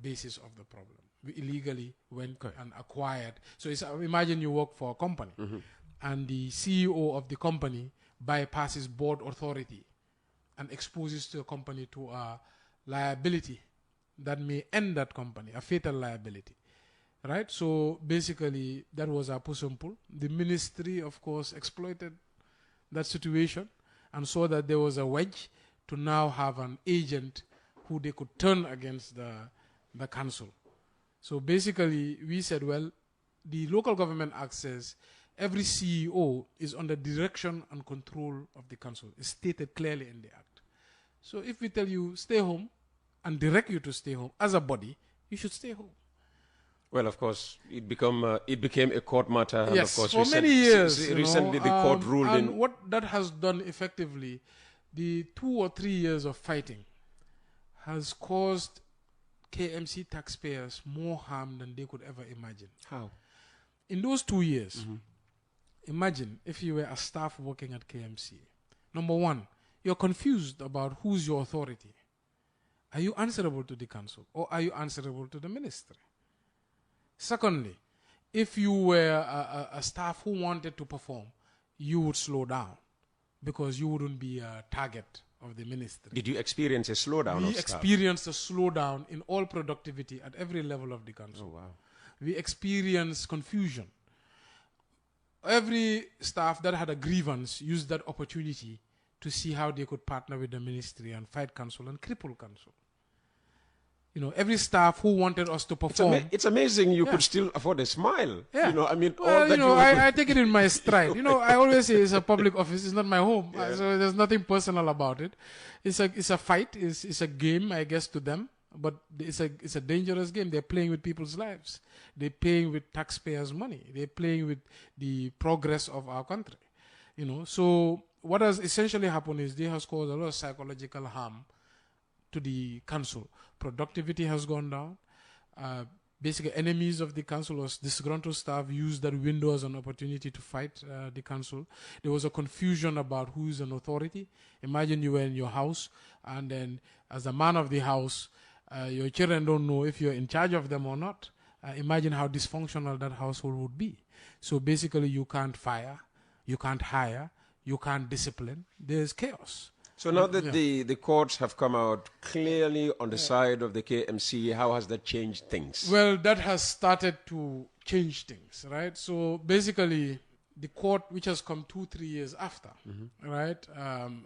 S6: basis of the problem. We illegally went and acquired. So imagine you work for a company and the CEO of the company bypasses board authority and exposes the company to a liability that may end that company, a fatal liability, right? So basically, that was our push and pull. The ministry, of course, exploited that situation and saw that there was a wedge to now have an agent who they could turn against the council. So basically, we said, well, the Local Government Act says every CEO is under direction and control of the council. It's stated clearly in the act. So if we tell you, stay home, and direct you to stay home as a body, you should stay home.
S5: Well, of course, it became a court matter. And
S6: yes,
S5: of course,
S6: for many years.
S5: Recently, the court ruled
S6: and what that has done effectively, the 2 or 3 years of fighting has caused KMC taxpayers more harm than they could ever imagine.
S5: How?
S6: In those 2 years, imagine if you were a staff working at KMC. Number one, you're confused about who's your authority. Are you answerable to the council or are you answerable to the ministry? Secondly, if you were a staff who wanted to perform, you would slow down because you wouldn't be a target of the ministry.
S5: Did you experience a slowdown?
S6: We experienced a slowdown in all productivity at every level of the council.
S5: Oh, wow.
S6: We experienced confusion. every staff that had a grievance used that opportunity to see how they could partner with the ministry and fight council and cripple council. You know, every staff who wanted us to perform.
S5: It's amazing you could still afford a smile.
S6: Yeah.
S5: You know, I mean,
S6: well,
S5: all that
S6: I take it in my stride. You know, I always say it's a public office. It's not my home. So there's nothing personal about it. It's a fight. It's a game, I guess, to them. But it's a dangerous game. They're playing with people's lives. They're playing with taxpayers' money. They're playing with the progress of our country. You know, so what has essentially happened is they have caused a lot of psychological harm to the council. Productivity has gone down. Basically, enemies of the council was disgruntled staff used that window as an opportunity to fight the council. There was a confusion about who is an authority. Imagine you were in your house, and then as the man of the house, your children don't know if you're in charge of them or not. Imagine how dysfunctional that household would be. So basically, you can't fire, you can't hire, you can't discipline. There's chaos.
S5: So now that the courts have come out clearly on the side of the KMC, how has that changed things?
S6: Well, that has started to change things, right? So basically, the court, which has come 2-3 years after, right?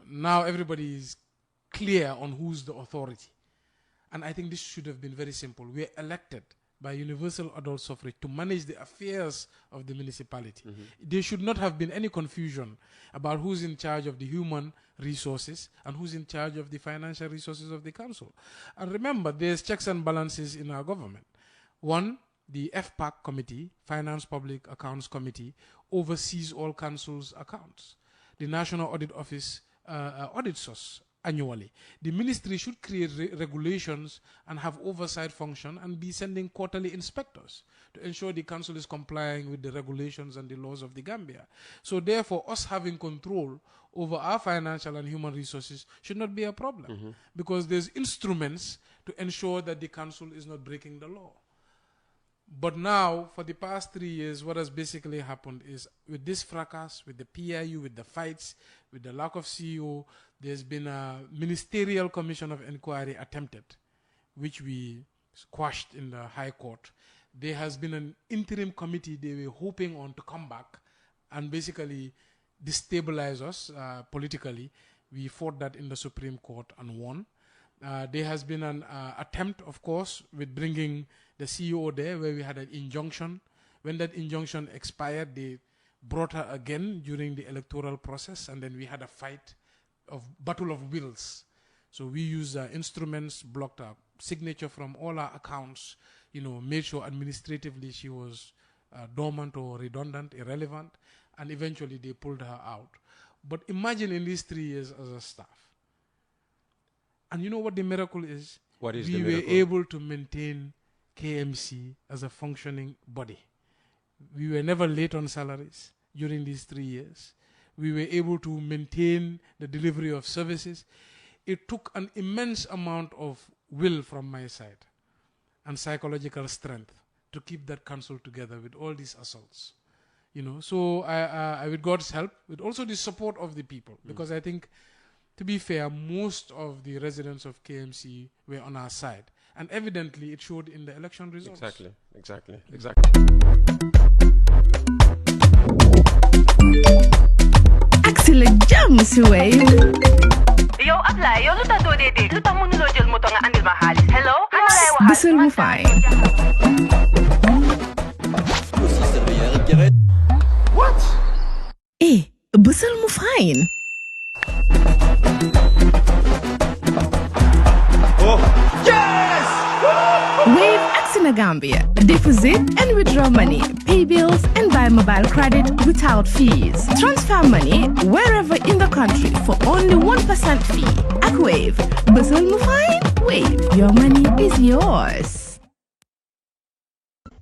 S6: Now everybody is clear on who's the authority. And I think this should have been very simple. We are elected by universal adult suffrage to manage the affairs of the municipality. There should not have been any confusion about who's in charge of the human resources and who's in charge of the financial resources of the council. And remember, there's checks and balances in our government. One, the FPAC committee, Finance Public Accounts Committee, oversees all council's accounts. The National Audit Office audits us annually. The ministry should create regulations and have oversight function and be sending quarterly inspectors to ensure the council is complying with the regulations and the laws of the Gambia. So therefore, us having control over our financial and human resources should not be a problem because there's instruments to ensure that the council is not breaking the law. But now, for the past 3 years, what has basically happened is with this fracas, with the PIU, with the fights, with the lack of CEO, there's been a ministerial commission of inquiry attempted, which we quashed in the High Court. There has been an interim committee they were hoping on to come back and basically destabilize us politically. We fought that in the Supreme Court and won. There has been an attempt, of course, with bringing the CEO there where we had an injunction. When that injunction expired, they brought her again during the electoral process, and then we had a fight of battle of wills. So we used instruments, blocked her signature from all our accounts, made sure administratively she was dormant or redundant, irrelevant, and eventually they pulled her out. But imagine in these 3 years as a staff. And you know what the miracle is?
S5: What is
S6: the miracle? We were able to maintain KMC as a functioning body. We were never late on salaries during these 3 years. We were able to maintain the delivery of services. It took an immense amount of will from my side and psychological strength to keep that council together with all these assaults. So I with God's help, with also the support of the people, because I think, to be fair, most of the residents of KMC were on our side. And evidently, it showed in the election results.
S5: Exactly.
S1: Excellent jam, Mr. Wade.
S2: Yo, apply. Yo, luta do dede. Luta munulo jël moto nga andil ma xaalis. Hello? Ano lay waxal?
S1: Bisul mu fine.
S3: What?
S1: Bisul mu fine.
S3: Oh, yes!
S1: Wave Axina Gambia. Deposit and withdraw money, pay bills, and buy mobile credit without fees. Transfer money wherever in the country for only 1% fee. At Wave, Bisul mu fine? Wave, your money is yours.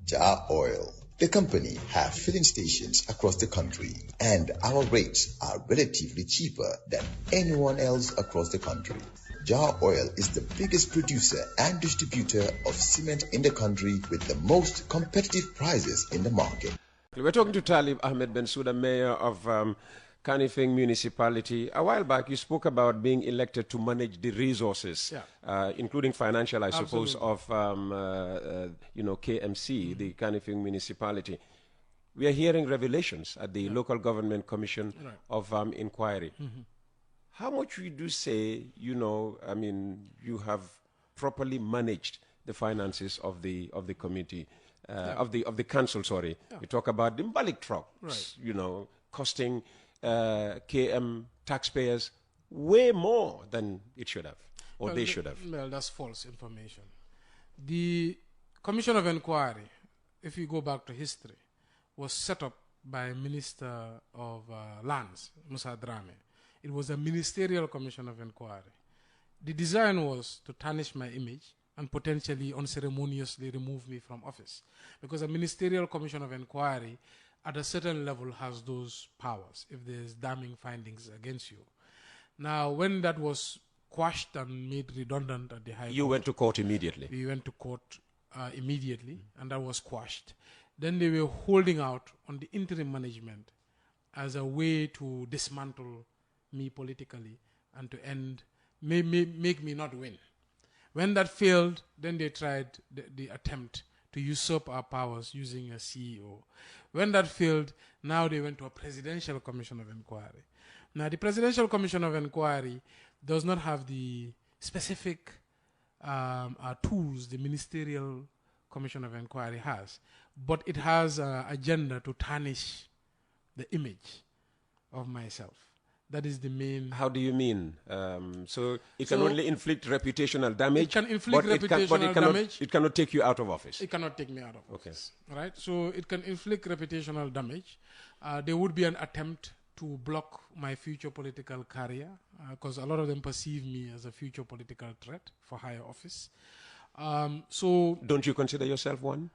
S4: Jar Oil, the company, have filling stations across the country, and our rates are relatively cheaper than anyone else across the country. Jar Oil is the biggest producer and distributor of cement in the country with the most competitive prices in the market.
S5: We're talking to Talib Ahmed Bensouda, Mayor of Kanifing Municipality. A while back, you spoke about being elected to manage the resources, including financial, I suppose, of KMC, the Kanifing Municipality. we are hearing revelations at the Local Government Commission of Inquiry. How much would you say, you have properly managed the finances of the committee, of the council, sorry. You talk about the Mbalik trucks, costing KM taxpayers way more than it should have, or they should have.
S6: Well, that's false information. The Commission of Inquiry, if you go back to history, was set up by Minister of Lands, Musa Drame. It was a ministerial commission of inquiry. The design was to tarnish my image and potentially unceremoniously remove me from office. Because a ministerial commission of inquiry at a certain level has those powers if there's damning findings against you. Now, when that was quashed and made redundant at the High Court.
S5: You went to court immediately?
S6: We went to court immediately, and that was quashed. Then they were holding out on the interim management as a way to dismantle me politically and to make me not win. When that failed, then they tried the attempt to usurp our powers using a CEO. When that failed, now they went to a presidential commission of inquiry. Now, the presidential commission of inquiry does not have the specific tools the ministerial commission of inquiry has, but it has an agenda to tarnish the image of myself. That is the main...
S5: How do you mean? So it can only inflict reputational damage?
S6: It can inflict reputational damage.
S5: It cannot take you out of office?
S6: It cannot take me out of office. Right? So it can inflict reputational damage. There would be an attempt to block my future political career because a lot of them perceive me as a future political threat for higher office. So...
S5: Don't you consider yourself one?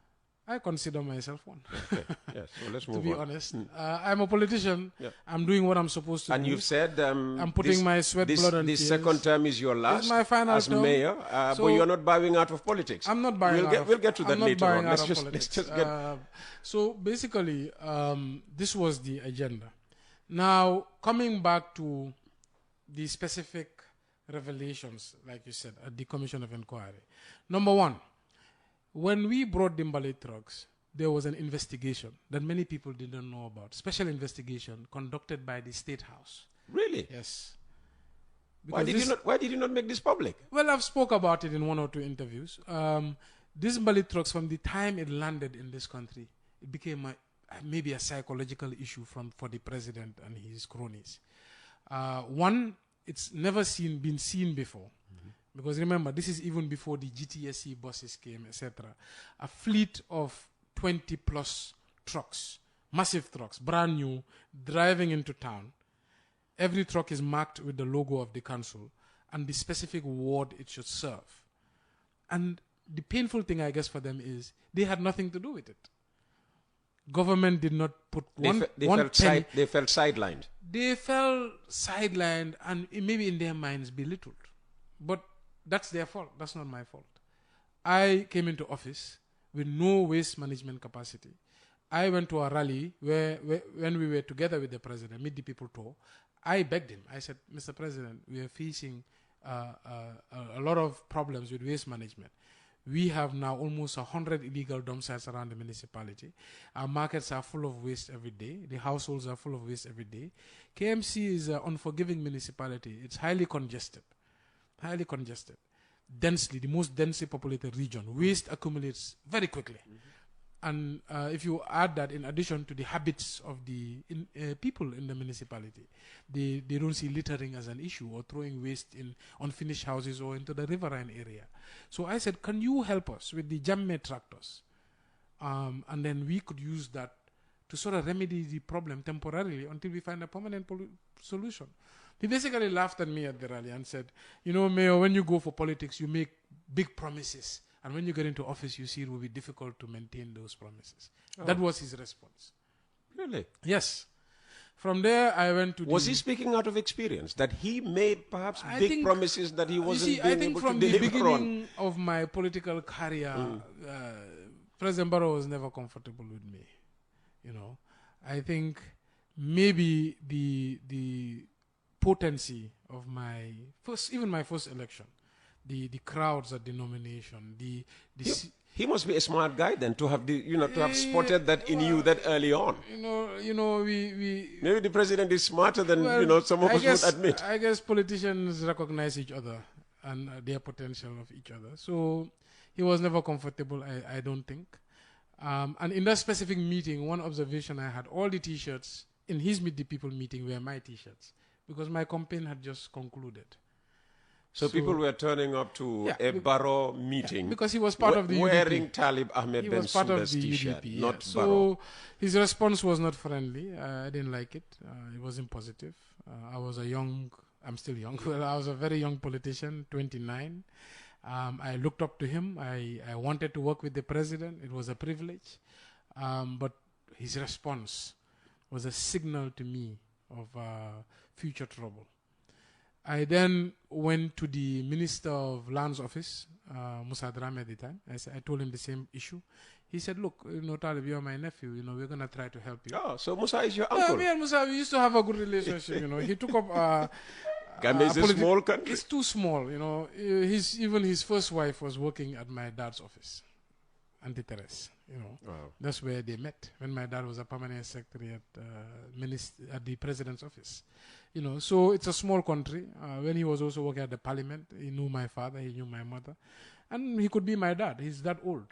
S6: I consider myself one.
S5: Okay. Yes. So let's move on.
S6: To be honest, I'm a politician. Yeah. I'm doing what I'm supposed to do.
S5: And you've said
S6: I'm putting my sweat, blood, and tears.
S5: This second term is your last.
S6: It's my final term.
S5: Mayor, so but you're not bowing out of politics.
S6: I'm not bowing out.
S5: We'll get to that later on.
S6: Let's just get. So basically, this was the agenda. Now, coming back to the specific revelations, like you said, at the Commission of Inquiry. Number one. When we brought the Mbale trucks, there was an investigation that many people didn't know about. Special investigation conducted by the State House.
S5: Really?
S6: Yes.
S5: Why did you not make this public?
S6: Well, I've spoke about it in one or two interviews. These Mbale trucks, from the time it landed in this country, it became maybe a psychological issue for the president and his cronies. One, it's never been seen before. Because remember, this is even before the GTSC buses came, etc. A fleet of 20 plus trucks, massive trucks, brand new, driving into town. Every truck is marked with the logo of the council and the specific ward it should serve. And the painful thing, I guess, for them is they had nothing to do with it. Government did not put one penny.
S5: They felt sidelined.
S6: They felt sidelined and maybe in their minds belittled. But that's their fault. That's not my fault. I came into office with no waste management capacity. I went to a rally where when we were together with the president, Meet the People tour, I begged him. I said, Mr. President, we are facing a lot of problems with waste management. We have now almost 100 illegal dump sites around the municipality. Our markets are full of waste every day. The households are full of waste every day. KMC is an unforgiving municipality. It's highly congested. Densely, the most densely populated region. Waste accumulates very quickly. And if you add that in addition to the habits of the people in the municipality, they don't see littering as an issue or throwing waste in unfinished houses or into the riverine area. So I said, can you help us with the Jamme tractors? And then we could use that to sort of remedy the problem temporarily until we find a permanent solution. He basically laughed at me at the rally and said, you know, Mayor, when you go for politics, you make big promises. And when you get into office, you see it will be difficult to maintain those promises. Oh. That was his response.
S5: Really?
S6: Yes. From there, I went to...
S5: Was he speaking out of experience? That he made perhaps big promises that he wasn't being able to deliver on?
S6: I think from the beginning of my political career, President Barrow was never comfortable with me. You know, I think maybe the potency of my first election, the crowds at the nomination,
S5: He must be a smart guy then to have to have spotted that in you that early on.
S6: We
S5: Maybe the president is smarter than some of us would admit.
S6: I guess politicians recognize each other and their potential of each other. So he was never comfortable, I don't think. And in that specific meeting, one observation I had, all the T-shirts in his Meet the People meeting were my T-shirts because my campaign had just concluded.
S5: So people were turning up to a Barrow meeting
S6: because he was part of the
S5: wearing
S6: UDP.
S5: Talib Ahmed Bensouda's T-shirt,
S6: UDP,
S5: not
S6: so
S5: Barrow.
S6: his response was not friendly. I didn't like it. It wasn't positive. I'm still young. Well, I was a very young politician, 29. I looked up to him. I wanted to work with the president. It was a privilege. But his response was a signal to me of future trouble. I then went to the Minister of Lands office, Musa Drame at the time. I told him the same issue. He said, look, Talib, you're my nephew. We're going to try to help you.
S5: Oh, so Musa is your uncle.
S6: Me and Musa, we used to have a good relationship, He took up...
S5: Gambia is a small country.
S6: It's too small, Even his first wife was working at my dad's office, Auntie Teres.
S5: Wow.
S6: That's where they met when my dad was a permanent secretary at the president's office. So it's a small country. When he was also working at the parliament, he knew my father, he knew my mother, and he could be my dad. He's that old,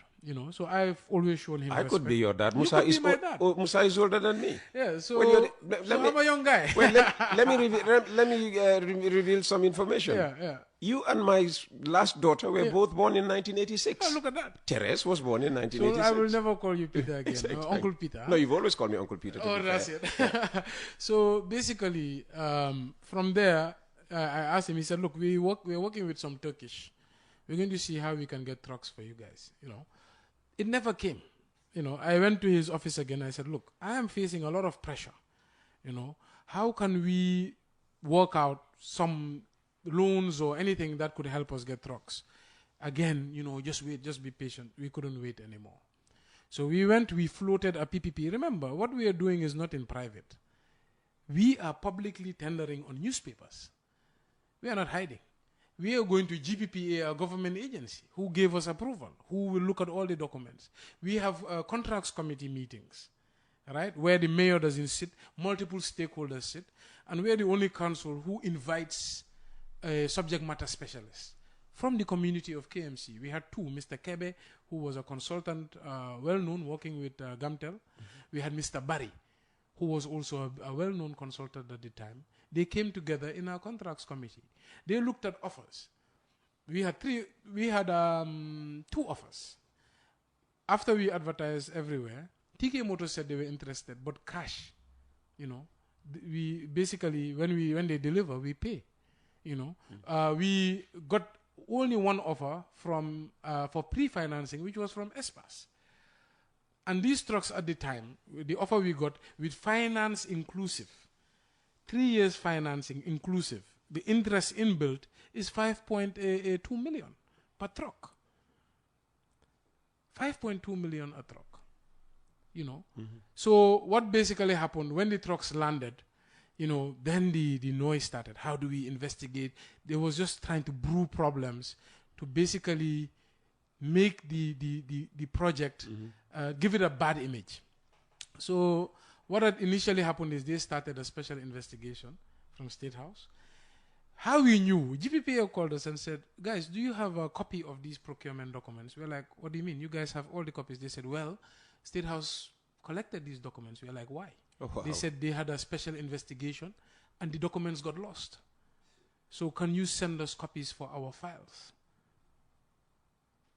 S6: So I've always shown him respect.
S5: Could be your dad. Musa is
S6: my dad.
S5: Musa is older than me.
S6: Yeah, so I'm a young guy.
S5: Well, let me reveal some information.
S6: Yeah.
S5: You and my last daughter were both born in 1986.
S6: Oh, look at that.
S5: Teres was born in 1986.
S6: So I will never call you Peter again.
S5: Exactly.
S6: Uncle Peter.
S5: No, you've always called me Uncle Peter.
S6: Oh, that's it. So basically, from there, I asked him, he said, look, we're working with some Turkish. We're going to see how we can get trucks for you guys, It never came. I went to his office again. I said, look, I am facing a lot of pressure. How can we work out some loans or anything that could help us get trucks? Again, just wait, just be patient. We couldn't wait anymore. So we floated a PPP. Remember, what we are doing is not in private. We are publicly tendering on newspapers. We are not hiding. We are going to GPPA, a government agency, who gave us approval, who will look at all the documents. We have contracts committee meetings, right, where the mayor doesn't sit, multiple stakeholders sit, and we are the only council who invites a subject matter specialist from the community of KMC. We had two, Mr. Kebe, who was a consultant, well-known, working with Gamtel. We had Mr. Barry, who was also a well-known consultant at the time. They came together in our contracts committee. They looked at offers. We had two offers. After we advertised everywhere, TK Motors said they were interested, but cash, we basically, when they deliver, we pay, we got only one offer from for pre-financing, which was from Espas. And these trucks at the time, the offer we got with finance inclusive, 3 years financing inclusive, the interest inbuilt is 5.2 million per truck. 5.2 million a truck. So what basically happened when the trucks landed, then the noise started. How do we investigate? They was just trying to brew problems to basically make the project, give it a bad image. So what had initially happened is they started a special investigation from State House. How we knew, GPPA called us and said, guys, do you have a copy of these procurement documents? We're like, what do you mean? You guys have all the copies. They said, well, State House collected these documents. We're like, why?
S5: Oh, wow.
S6: They said they had a special investigation and the documents got lost. So can you send us copies for our files?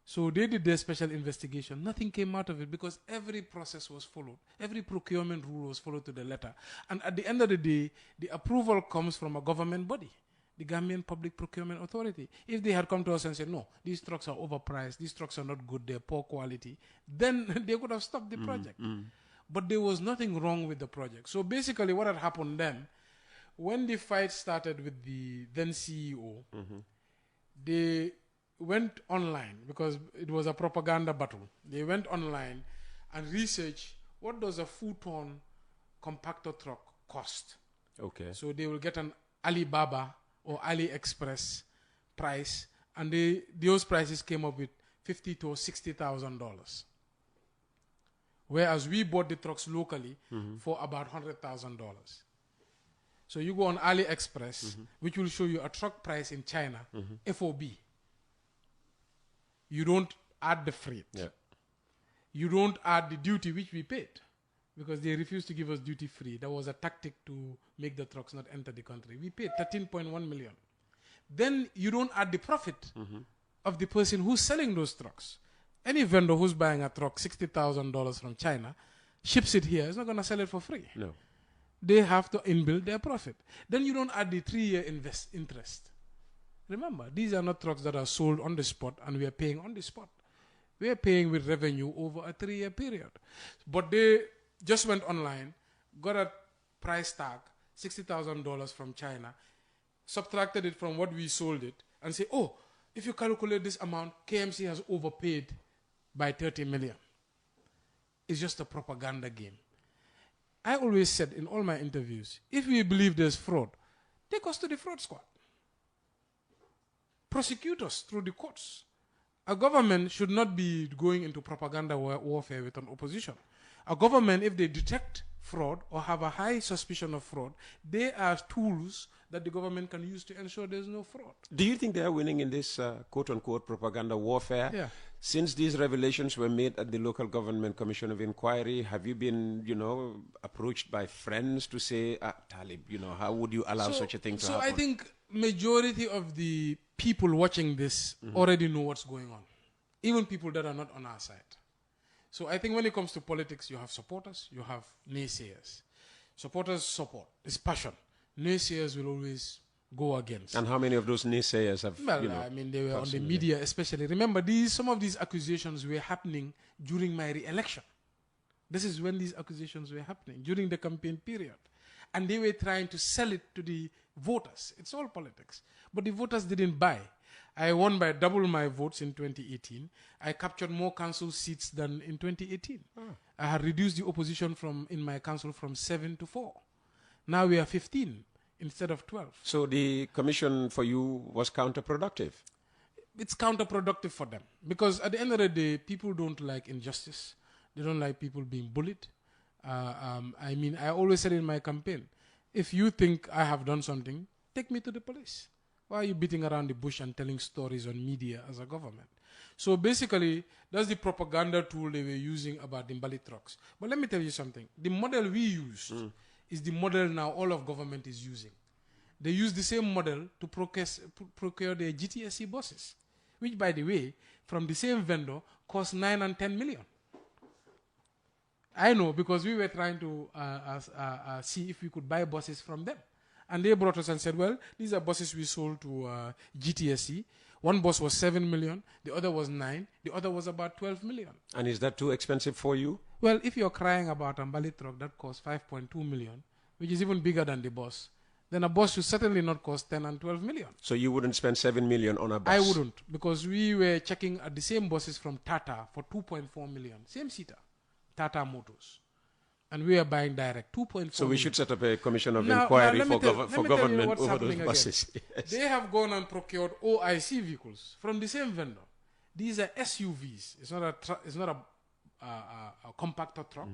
S6: So they did their special investigation. Nothing came out of it because every process was followed. Every procurement rule was followed to the letter. And at the end of the day, the approval comes from a government body, the Gambian Public Procurement Authority. If they had come to us and said, no, these trucks are overpriced, these trucks are not good, they're poor quality, then they could have stopped the project. But there was nothing wrong with the project. So basically what had happened then, when the fight started with the then CEO, they went online because it was a propaganda battle. They went online and researched what does a full-ton compactor truck cost. Okay. So they will get an Alibaba or AliExpress price and those prices came up with $50,000 to $60,000. Whereas we bought the trucks locally for about $100,000. So you go on AliExpress, which will show you a truck price in China, FOB. You don't add the freight.
S5: Yeah.
S6: You don't add the duty, which we paid, because they refused to give us duty free. That was a tactic to make the trucks not enter the country. We paid $13.1 million. Then you don't add the profit of the person who's selling those trucks. Any vendor who's buying a truck, $60,000 from China, ships it here, is not going to sell it for free.
S5: No.
S6: They have to inbuild their profit. Then you don't add the 3-year interest. Remember, these are not trucks that are sold on the spot and we are paying on the spot. We are paying with revenue over a 3-year period. But they just went online, got a price tag, $60,000 from China, subtracted it from what we sold it, and say, oh, if you calculate this amount, KMC has overpaid by $30 million. It's just a propaganda game. I always said in all my interviews, if we believe there's fraud, take us to the fraud squad. Prosecute us through the courts. A government should not be going into propaganda warfare with an opposition. A government, if they detect fraud or have a high suspicion of fraud, they are tools that the government can use to ensure there's no fraud.
S5: Do you think they are winning in this quote-unquote propaganda warfare?
S6: Yeah.
S5: Since these revelations were made at the local government commission of inquiry, have you been, approached by friends to say, Talib, how would you allow such a thing to happen?
S6: So I think majority of the people watching this already know what's going on. Even people that are not on our side. So I think when it comes to politics, you have supporters, you have naysayers. Supporters support. It's passion. Naysayers will always go against.
S5: And how many of those naysayers have,
S6: Well, they were on the media especially. Remember, some of these accusations were happening during my re-election. This is when these accusations were happening, during the campaign period. And they were trying to sell it to the voters. It's all politics. But the voters didn't buy. I won by double my votes in 2018. I captured more council seats than in 2018. I had reduced the opposition in my council from 7 to 4. Now we are 15 instead of 12.
S5: So the commission for you was counterproductive?
S6: It's counterproductive for them. Because at the end of the day, people don't like injustice. They don't like people being bullied. I always said in my campaign, if you think I have done something, take me to the police. Why are you beating around the bush and telling stories on media as a government? So basically, that's the propaganda tool they were using about the Mbali trucks. But let me tell you something. The model we used is the model now all of government is using. They use the same model to procure their GTSC buses, which, by the way, from the same vendor, cost 9 and 10 million. I know, because we were trying to see if we could buy buses from them. And they brought us and said, well, these are buses we sold to GTSC. One bus was 7 million, the other was 9, the other was about 12 million.
S5: And is that too expensive for you?
S6: Well, if you're crying about a Mbali truck that costs 5.2 million, which is even bigger than the bus, then a bus should certainly not cost 10 and 12 million.
S5: So you wouldn't spend 7 million on a bus?
S6: I wouldn't, because we were checking at the same buses from Tata for 2.4 million, same seater, Tata Motors. And we are buying direct, 2.4
S5: So we should set up a commission of
S6: Now,
S5: inquiry
S6: for
S5: government over those buses.
S6: Yes. They have gone and procured OIC vehicles from the same vendor. These are SUVs. It's not a compactor truck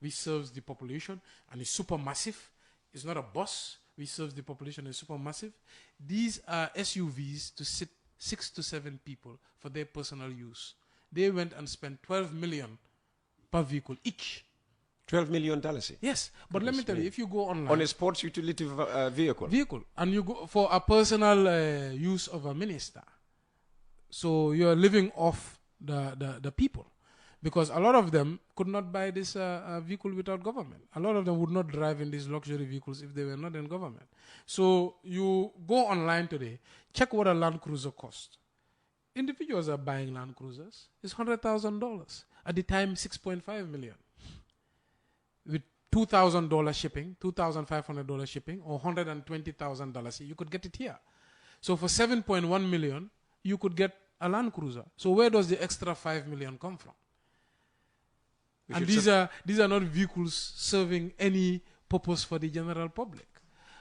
S6: which serves the population and is super massive. It's not a bus which serves the population and is super massive. These are SUVs to sit 6 to 7 people for their personal use. They went and spent $12 million per vehicle each.
S5: $12 million?
S6: Yes, but let me tell you, if you go online...
S5: On a sports utility vehicle?
S6: And you go for a personal use of a minister. So you're living off the people. Because a lot of them could not buy this vehicle without government. A lot of them would not drive in these luxury vehicles if they were not in government. So you go online today, check what a Land Cruiser costs. Individuals are buying Land Cruisers. It's $100,000. At the time, $6.5 million. With $2,000 shipping, $2,500 shipping, or $120,000, you could get it here. So for $7.1 million, you could get a Land Cruiser. So where does the extra $5 million come from? And these are not vehicles serving any purpose for the general public.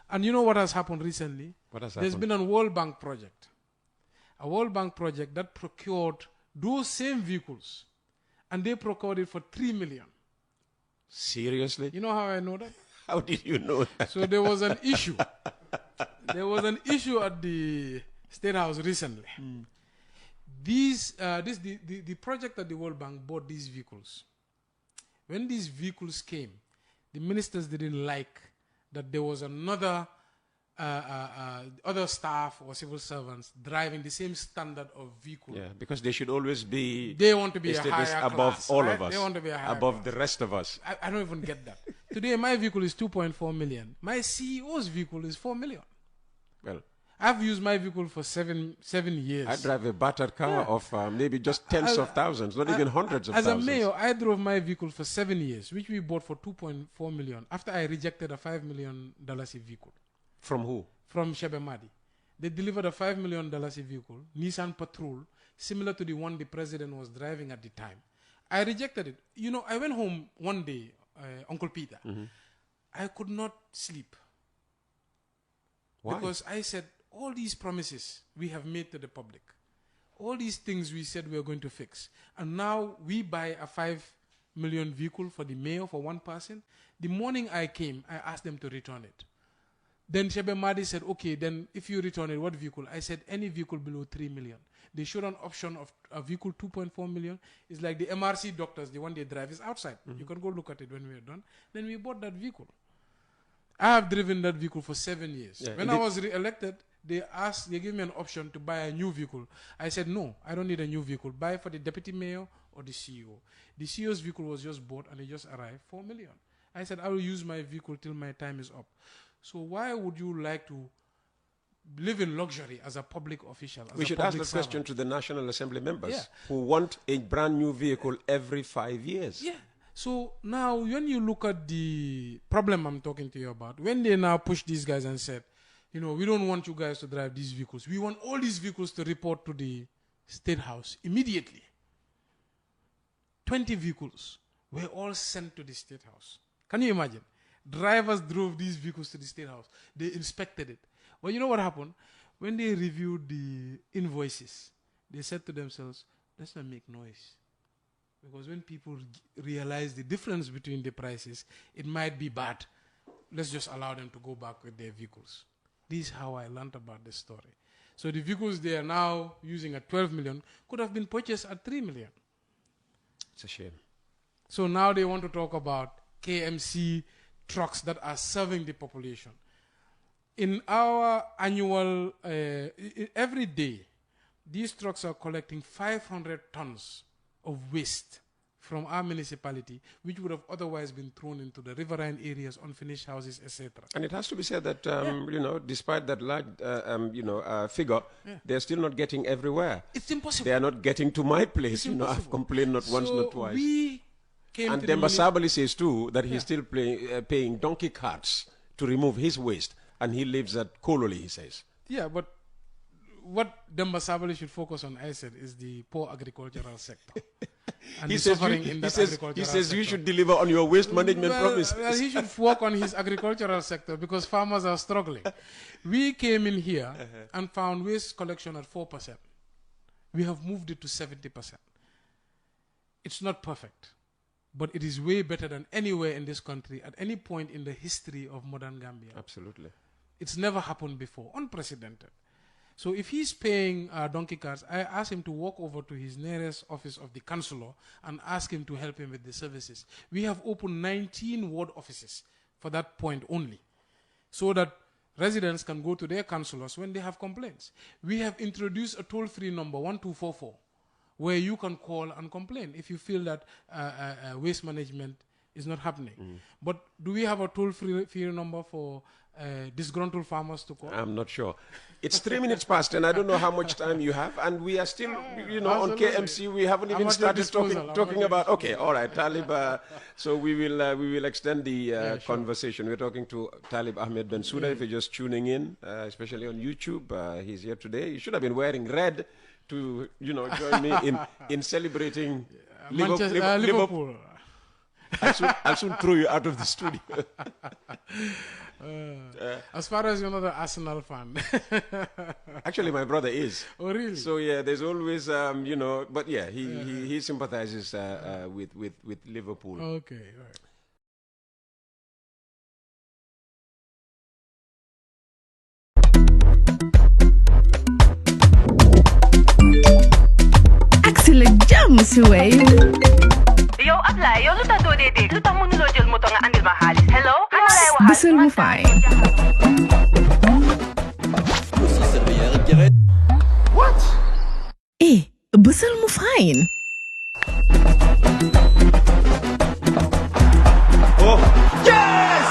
S6: And you know what has happened recently?
S5: What has
S6: There's
S5: happened?
S6: been a World Bank project. a World Bank project that procured those same vehicles, and they procured it for 3 million.
S5: Seriously?
S6: You know how I know that?
S5: How did you know that?
S6: So there was an issue. There was an issue at the State House recently. The project at the World Bank bought these vehicles. When these vehicles came, the ministers didn't like that there was another other staff or civil servants driving the same standard of vehicle.
S5: Yeah, because they should always be.
S6: They want to be a higher
S5: above
S6: class,
S5: all
S6: right?
S5: of us.
S6: They want to be a higher
S5: above
S6: class.
S5: the rest of us.
S6: I don't even get that. Today, my vehicle is 2.4 million. My CEO's vehicle is 4 million.
S5: Well,
S6: I've used my vehicle for seven years.
S5: I drive a battered car of maybe just tens of thousands, not even hundreds of
S6: As
S5: thousands.
S6: a mayor, I drove my vehicle for 7 years, which we bought for 2.4 million after I rejected a $5 million vehicle.
S5: From who?
S6: From Shebe Madi. They delivered a $5 million vehicle, Nissan Patrol, similar to the one the president was driving at the time. I rejected it. You know, I went home one day, Uncle Peter. I could not sleep.
S5: Why?
S6: Because I said, all these promises we have made to the public, all these things we said we are going to fix, and now we buy a 5 million vehicle for the mayor, for one person. The morning I came, I asked them to return it. Then Shebe Madi said, okay, then if you return it, what vehicle? I said, any vehicle below 3 million. They showed an option of a vehicle 2.4 million. It's like the MRC doctors, the one they drive is outside. You can go look at it when we are done. Then we bought that vehicle. I have driven that vehicle for 7 years.
S5: Yeah,
S6: when I was re-elected, they gave me an option to buy a new vehicle. I said, no, I don't need a new vehicle. Buy for the deputy mayor or the CEO. The CEO's vehicle was just bought and it just arrived, 4 million. I said, I will use my vehicle till my time is up. So why would you like to live in luxury as a public official?
S5: We should ask that question to the National Assembly members
S6: Yeah.
S5: who want a brand new vehicle every 5 years.
S6: Yeah. So now when you look at the problem I'm talking to you about, when they now push these guys and said, you know, we don't want you guys to drive these vehicles. We want all these vehicles to report to the State House immediately. 20 vehicles were all sent to the State House. Can you imagine? Drivers drove these vehicles to the State House. They inspected it. Well, you know what happened? When they reviewed the invoices, they said to themselves, let's not make noise. Because when people realize the difference between the prices, it might be bad. Let's just allow them to go back with their vehicles. This is how I learned about this story. So the vehicles they are now using at 12 million could have been purchased at 3 million.
S5: It's a shame.
S6: So now they want to talk about KMC trucks that are serving the population. In our annual, every day, these trucks are collecting 500 tons of waste from our municipality, which would have otherwise been thrown into the riverine areas, unfinished houses, etc.
S5: And it has to be said that, you know, despite that large, figure, they're still not getting everywhere.
S6: It's impossible.
S5: They are not getting to my place.
S6: It's
S5: You know, I've
S6: impossible.
S5: complained not once, not twice.
S6: We came
S5: And
S6: to the
S5: Demba Sabali says too that he's still paying donkey carts to remove his waste, and he lives at Kololi, he says.
S6: Yeah, but what Demba Sabali should focus on, I said, is the poor agricultural sector. And
S5: He
S6: the
S5: says,
S6: suffering in that agricultural
S5: you
S6: sector.
S5: should deliver on your waste management promises.
S6: Well, he should work on his agricultural sector because farmers are struggling. We came in here and found waste collection at 4%. We have moved it to 70%. It's not perfect, but it is way better than anywhere in this country at any point in the history of modern Gambia.
S5: Absolutely.
S6: It's never happened before, unprecedented. So if he's paying donkey carts, I asked him to walk over to his nearest office of the councillor and ask him to help him with the services. We have opened 19 ward offices for that point only, so that residents can go to their councillors when they have complaints. We have introduced a toll-free number, 1244, where you can call and complain if you feel that waste management is not happening. But do we have a toll-free number for disgruntled farmers to call?
S5: I'm not sure. It's 3 minutes past, and I don't know how much time you have. And we are still, you know, on
S6: Absolutely.
S5: KMC. We haven't
S6: I'm
S5: even
S6: at your
S5: started
S6: disposal.
S5: talking about. Okay, all right, Talib. So we will extend the
S6: sure.
S5: conversation. We're talking to Talib Ahmed Bensouda. If you're just tuning in, especially on YouTube, he's here today. He should have been wearing red to, you know, join me in celebrating
S6: Liverpool.
S5: I'll soon throw you out of the studio.
S6: As far as you're not an Arsenal fan.
S5: Actually, my brother is.
S6: Oh, really?
S5: So yeah, there's always but yeah, he sympathizes with Liverpool.
S6: Okay, all right.
S1: Excellent jam si Wave.
S2: Yow Ablaye, yow lu tax doo dee dégg lu tax mënuloo jël moto nga andil ma xaalis. Hello? Kan ma lay waxal?
S1: Bisul mu fine.
S3: What?
S1: Bisul mu fine.
S3: Oh, yes!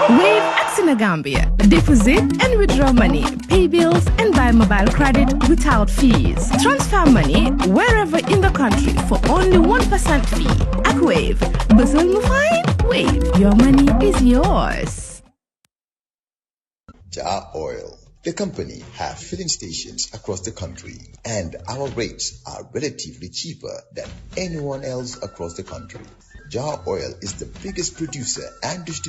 S1: Wave Gambia. Deposit and withdraw money, pay bills and buy mobile credit without fees. Transfer money wherever in the country for only 1% fee. At Wave, Basel Mufine, Wave, your money is yours.
S4: Jar Oil, the company, have filling stations across the country, and our rates are relatively cheaper than anyone else across the country. Jar Oil is the biggest producer and distributor